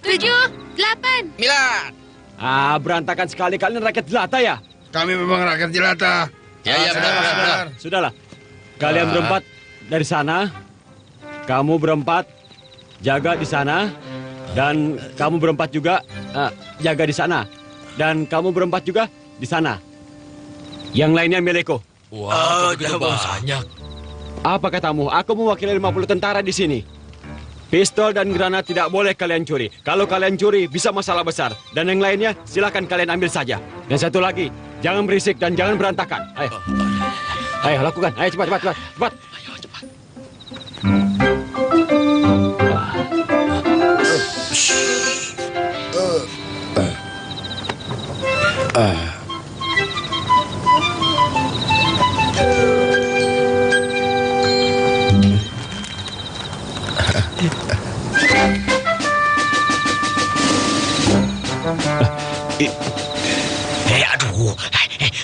7, 8. 9. Berantakan sekali. Kalian rakyat jelata ya? Kami memang rakyat jelata. Ya, benar. Sudahlah. Kalian berempat dari sana. Kamu berempat jaga di sana. Dan kamu berempat juga jaga di sana. Dan kamu berempat juga di sana. Yang lainnya milikku. Wah, begitu banyak. Apa katamu? Aku mewakili 50 tentara di sini. Pistol dan granat tidak boleh kalian curi. Kalau kalian curi, bisa masalah besar. Dan yang lainnya, silakan kalian ambil saja. Dan satu lagi, jangan berisik dan jangan berantakan. Ayo, lakukan. Ayo, cepat. Ayo, cepat.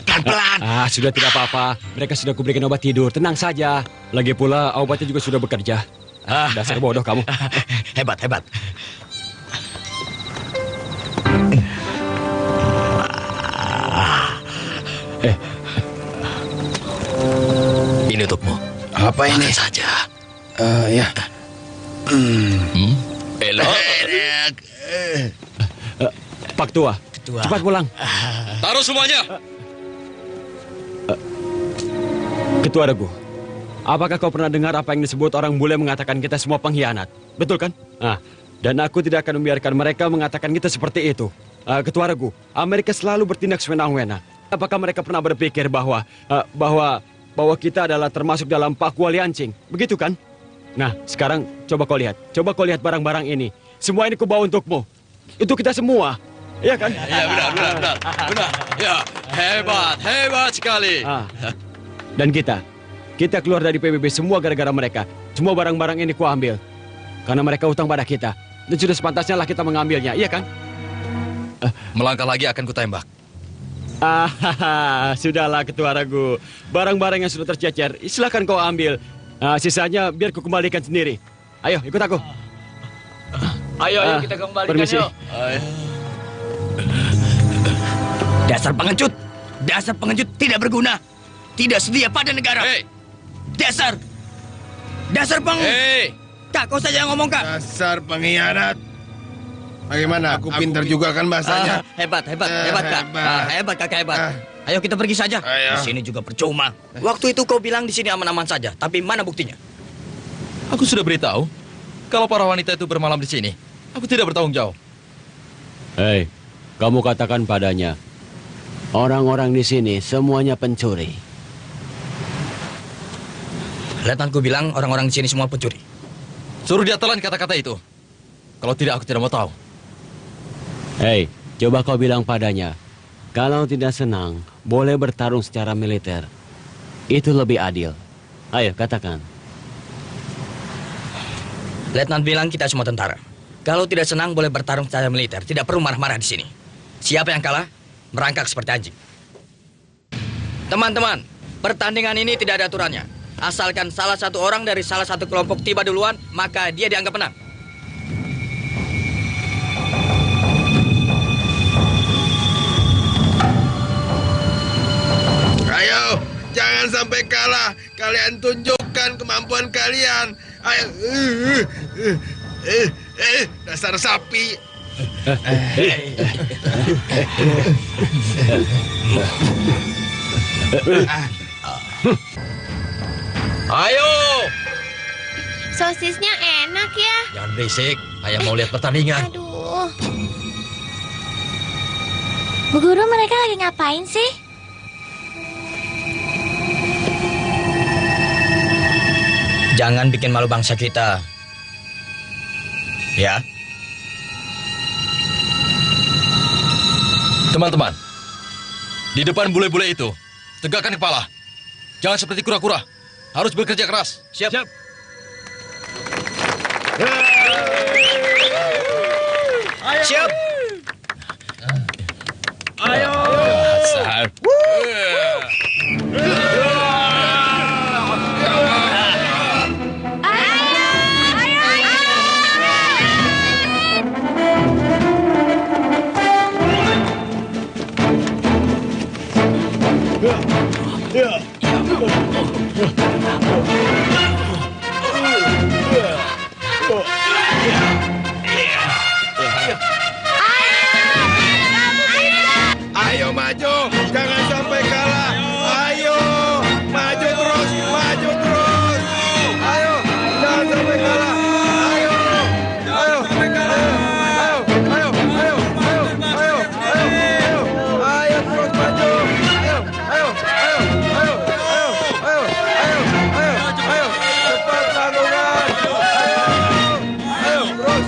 Pelan-pelan. Sudah tidak apa-apa. Mereka sudah kuberikan obat tidur. Tenang saja. Lagi pula obatnya juga sudah bekerja. Dasar bodoh kamu. Hebat. Ini untukmu. Apa ini? Makan saja. Ya. Enak. Pak Tua, cepat pulang. Taruh semuanya. Ketua Regu, apakah kau pernah dengar apa yang disebut orang bule mengatakan kita semua pengkhianat? Betul kan? Dan aku tidak akan membiarkan mereka mengatakan kita seperti itu. Ketua Regu, Amerika selalu bertindak sewenang-wenang. Apakah mereka pernah berpikir bahwa kita adalah termasuk dalam Pakua Liancing? Begitu kan? Nah, sekarang coba kau lihat. Coba kau lihat barang-barang ini. Semua ini kubawa untukmu. Untuk kita semua. Iya kan? Iya, benar. Ya, hebat sekali. Dan kita keluar dari PBB semua gara-gara mereka. Semua barang-barang ini kuambil. Karena mereka utang pada kita. Dan sudah sepantasnya lah kita mengambilnya, iya kan? Melangkah lagi akan kutembak. Sudahlah Ketua Ragu. Barang-barang yang sudah tercecer, silakan kau ambil. Sisanya biar ku kembalikan sendiri. Ayo, ikut aku. Ayo kita kembalikan. Permisi. Yuk. Dasar pengecut tidak berguna, tidak setia pada negara. Hei. Dasar peng. Hei. Kak, kau saja yang ngomong, Kak. Dasar pengkhianat. Bagaimana? Aku pintar juga kan bahasanya. Hebat, Kak. Hebat, Kakak, hebat. Ayo kita pergi saja. Di sini juga percuma. Waktu itu kau bilang di sini aman-aman saja, tapi mana buktinya? Aku sudah beritahu, kalau para wanita itu bermalam di sini, aku tidak bertanggung jawab. Hei, kamu katakan padanya, orang-orang di sini semuanya pencuri. Letnanku bilang orang-orang di sini semua pencuri. Suruh dia telan kata-kata itu. Kalau tidak, aku tidak mau tahu. Hei, coba kau bilang padanya, kalau tidak senang, boleh bertarung secara militer. Itu lebih adil. Ayo, katakan. Letnan bilang kita semua tentara. Kalau tidak senang, boleh bertarung secara militer. Tidak perlu marah-marah di sini. Siapa yang kalah, merangkak seperti anjing. Teman-teman, pertandingan ini tidak ada aturannya. Asalkan salah satu orang dari salah satu kelompok tiba duluan, maka dia dianggap menang. Ayo, jangan sampai kalah. Kalian tunjukkan kemampuan kalian. Ayo. Dasar sapi. Ayo! Sosisnya enak ya. Jangan berisik, ayah mau lihat pertandingan. Aduh. Bu Guru, mereka lagi ngapain sih? Jangan bikin malu bangsa kita. Ya. Teman-teman, di depan bule-bule itu, tegakkan kepala. Jangan seperti kura-kura. Harus bekerja keras. Siap. Siap. Ayo. Ayo maju, jangan sampai kalah. Ayo, maju terus, maju terus. Ayo, jangan sampai kalah. Ayo, ayo, ayo terus maju. Ayo, cepat lakukan. Ayo, terus,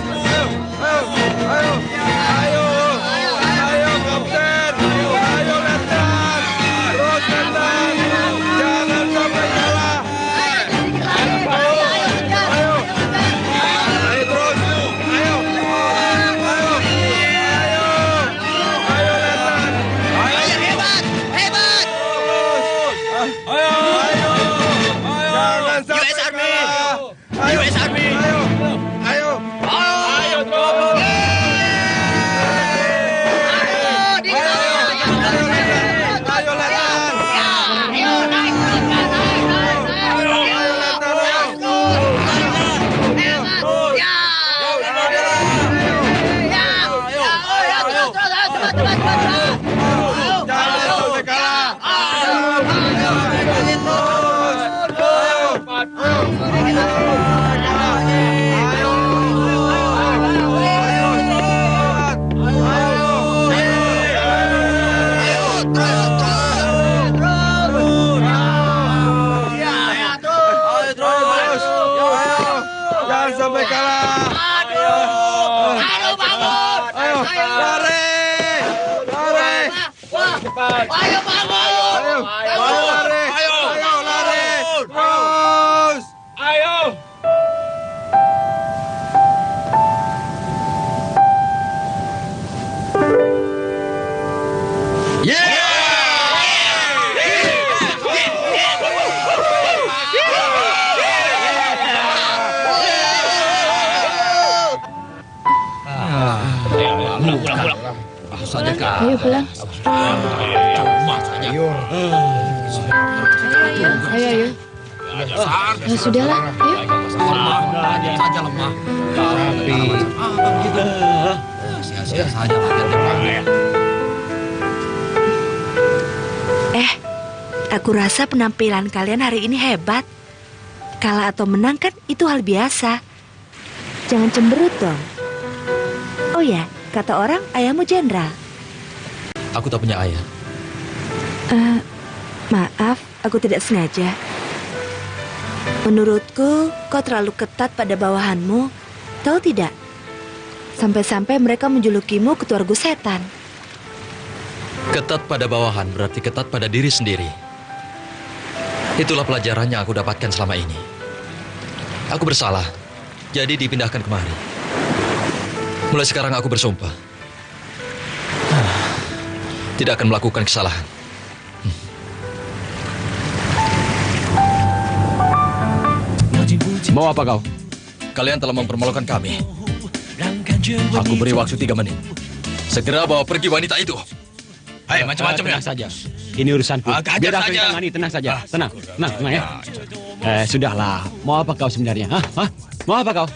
ayo, kapten. Ayo, Letnan. Terus, Letnan. Jangan sampai kalah. Ayo, terus. Ayo, Letnan. Hebat. Jangan sampai kalah. US Army. Ayo. cepat. Ayo bangun! Ayo lari! Ayo lari! Terus! Ayo. Saja kak. Ayo pulang. Cuma saja. Ayo. Ya sudahlah, ayo. Saja lemah. Tapi begitu. Sia-sia saja latihan. Aku rasa penampilan kalian hari ini hebat. Kalah atau menang kan itu hal biasa. Jangan cemberut dong. Oh ya, kata orang ayahmu jenderal. Aku tak punya ayah. Maaf, aku tidak sengaja. Menurutku, kau terlalu ketat pada bawahanmu. Tahu tidak? Sampai-sampai mereka menjulukimu ketua regu setan. Ketat pada bawahan berarti ketat pada diri sendiri. Itulah pelajaran yang aku dapatkan selama ini. Aku bersalah, jadi dipindahkan kemari. Mulai sekarang aku bersumpah. Tidak akan melakukan kesalahan. Mau apa kau? Kalian telah mempermalukan kami. Aku beri waktu 3 menit. Segera bawa pergi wanita itu. Hai, macam-macam ya. Tenang saja. Ini urusanku. Biar aku yang tangani, tenang saja. Tenang ya. Sudahlah. Mau apa kau sebenarnya? Hah? Mau apa kau?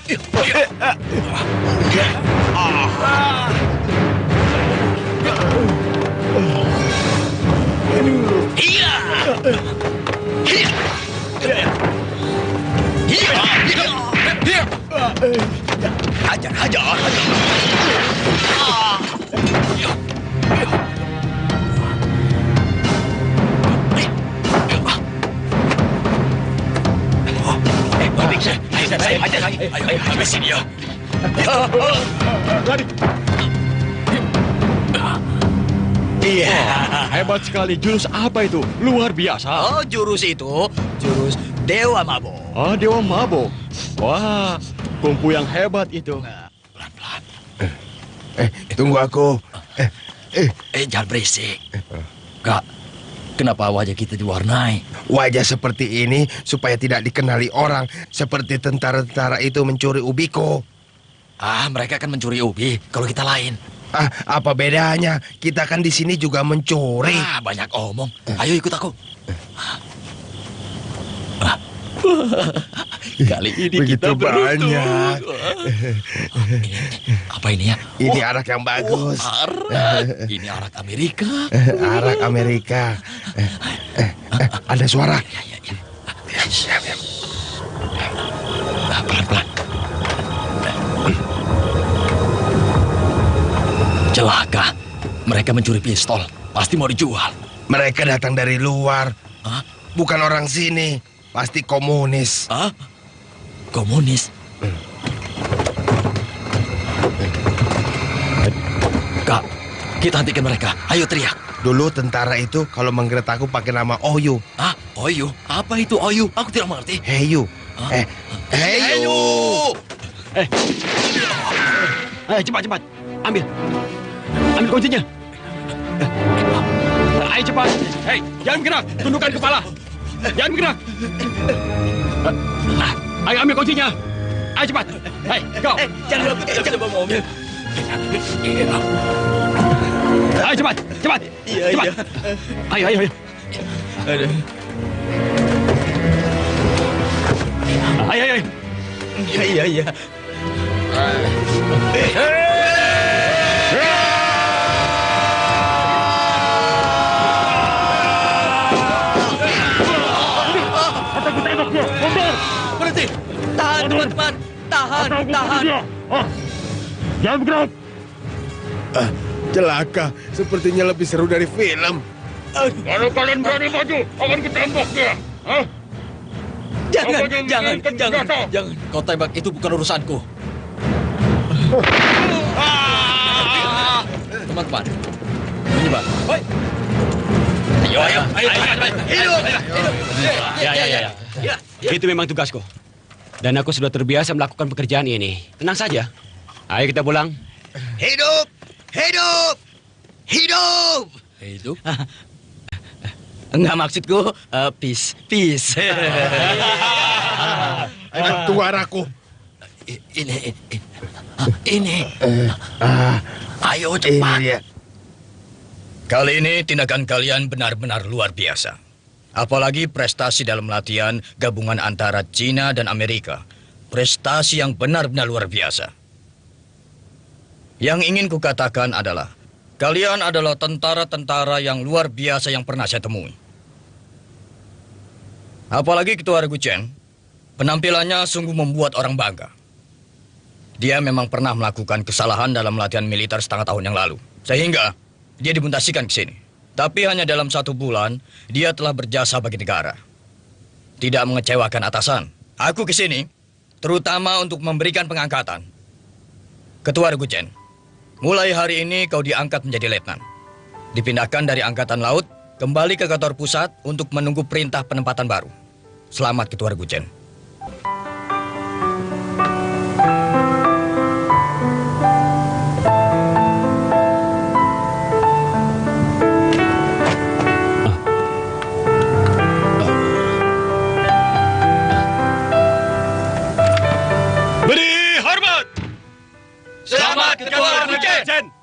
Hajar. Ayo, habisin dia. Iya. Hebat sekali. Jurus apa itu? Luar biasa. Oh, jurus itu jurus Dewa Mabok. Oh, Dewa Mabok. Wah, kungfu yang hebat itu. Pelan-pelan. Tunggu aku. Jangan berisik. Kak, kenapa wajah kita diwarnai? Wajah seperti ini supaya tidak dikenali orang. Seperti tentara-tentara itu mencuri ubiku. Mereka akan mencuri ubi kalau kita lain. Apa bedanya? Kita kan di sini juga mencuri. Banyak omong. Ayo ikut aku. Kali ini begitu kita beruntung. banyak. Apa ini ya? Ini arak yang bagus. Arak. Ini arak Amerika. Arak Amerika. Ada suara. Pelan-pelan. Celaka. Mereka mencuri pistol. Pasti mau dijual. Mereka datang dari luar. Bukan orang sini. Pasti komunis. Komunis? Kak, kita hentikan mereka. Ayo teriak. Dulu tentara itu kalau menggeretakku pakai nama Oyu. Oyu? Apa itu Oyu? Aku tidak mengerti. Heyu. Heyu. Cepat. Ambil kuncinya. Ayo cepat. Hei, jangan bergerak. Tundukkan kepala. Jangan bergerak. Ayo ambil kuncinya. Ayo cepat. Hei, kau. Jangan aku tidak bisa bawa mobil. Ayo cepat. Cepat. Ayo. Ayo. Iya. Berhenti. Tahan, teman-teman. Tahan. Jangan bergerak. Celaka. Sepertinya lebih seru dari film. Kalau kalian berani maju, akan ketembak dia. Jangan. Kau tembak, itu bukan urusanku. Teman-teman, menyebar. Ayo. Hidup! Ya. Itu memang tugasku. Dan aku sudah terbiasa melakukan pekerjaan ini. Tenang saja. Ayo kita pulang. Hidup! Hidup! Hidup! Hidup? Enggak, maksudku peace. Tuaraku. Ini. Ayo cepat. Kali ini tindakan kalian benar-benar luar biasa. Apalagi prestasi dalam latihan gabungan antara Cina dan Amerika. Prestasi yang benar-benar luar biasa. Yang ingin kukatakan adalah, kalian adalah tentara-tentara yang luar biasa yang pernah saya temui. Apalagi Ketua Regu Chen, penampilannya sungguh membuat orang bangga. Dia memang pernah melakukan kesalahan dalam latihan militer setengah tahun yang lalu. Sehingga dia dimutasikan ke sini. Tapi hanya dalam 1 bulan, dia telah berjasa bagi negara. Tidak mengecewakan atasan. Aku ke sini, terutama untuk memberikan pengangkatan. Ketua Regu Chen, mulai hari ini kau diangkat menjadi letnan. Dipindahkan dari Angkatan Laut, kembali ke kantor pusat untuk menunggu perintah penempatan baru. Selamat Ketua Regu Chen. Beri hormat! Selamat Ketua Regu Chen!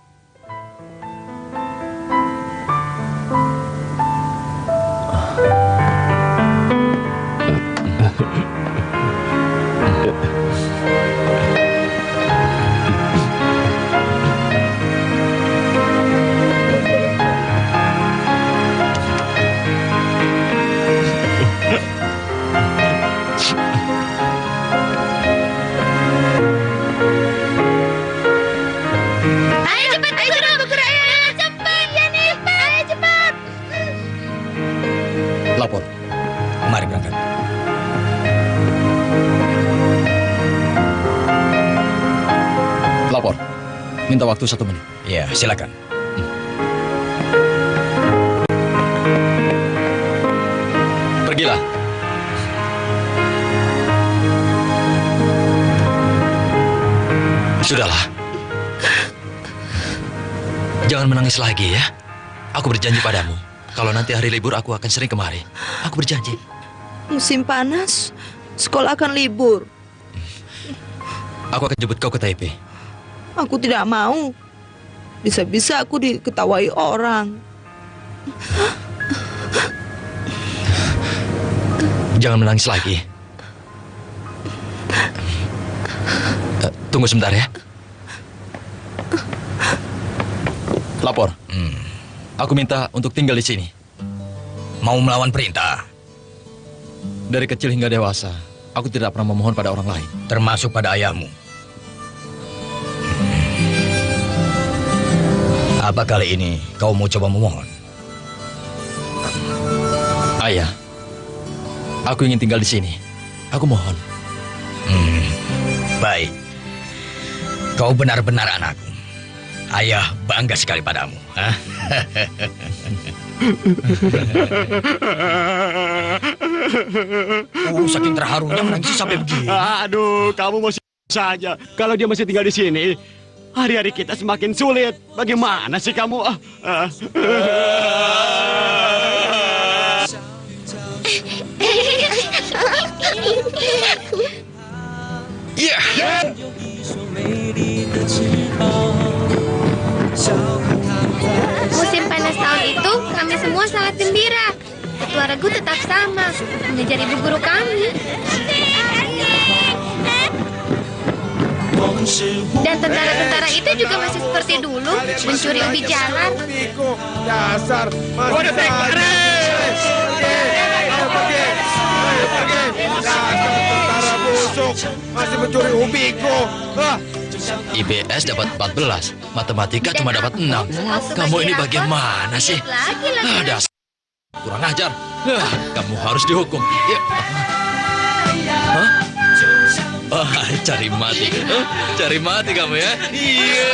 Lapor. Mari berangkat. Lapor. Minta waktu 1 menit. Ya, silakan. Pergilah. Sudahlah. Jangan menangis lagi ya. Aku berjanji padamu. Kalau nanti hari libur aku akan sering kemari. Aku berjanji. Musim panas, sekolah akan libur. Aku akan jemput kau ke Taipei. Aku tidak mau. Bisa-bisa aku diketawai orang. Jangan menangis lagi. Tunggu sebentar ya. Lapor. Aku minta untuk tinggal di sini. Mau melawan perintah? Dari kecil hingga dewasa, aku tidak pernah memohon pada orang lain. Termasuk pada ayahmu. Apa kali ini kau mau coba memohon? Ayah, aku ingin tinggal di sini. Aku mohon. Baik. Kau benar-benar anakku. Ayah bangga sekali padamu. Saking terharunya menangis sampai begini. Aduh, kamu masih saja. Kalau dia masih tinggal di sini, hari-hari kita semakin sulit. Bagaimana sih kamu? Iya. Musim panas tahun itu, kami semua sangat gembira. Ketua Regu tetap sama, mengejar ibu guru kami. Dan tentara-tentara itu juga masih seperti dulu, mencuri ubi jalan. Dasar, masih tentara busuk, masih mencuri ubiku. IPS dapat 14, matematika cuma dapat 6. Kamu ini bagaimana sih? Dasar kurang ajar. Kamu harus dihukum. Ya. Hah? Cari mati. Cari mati kamu ya. Iya.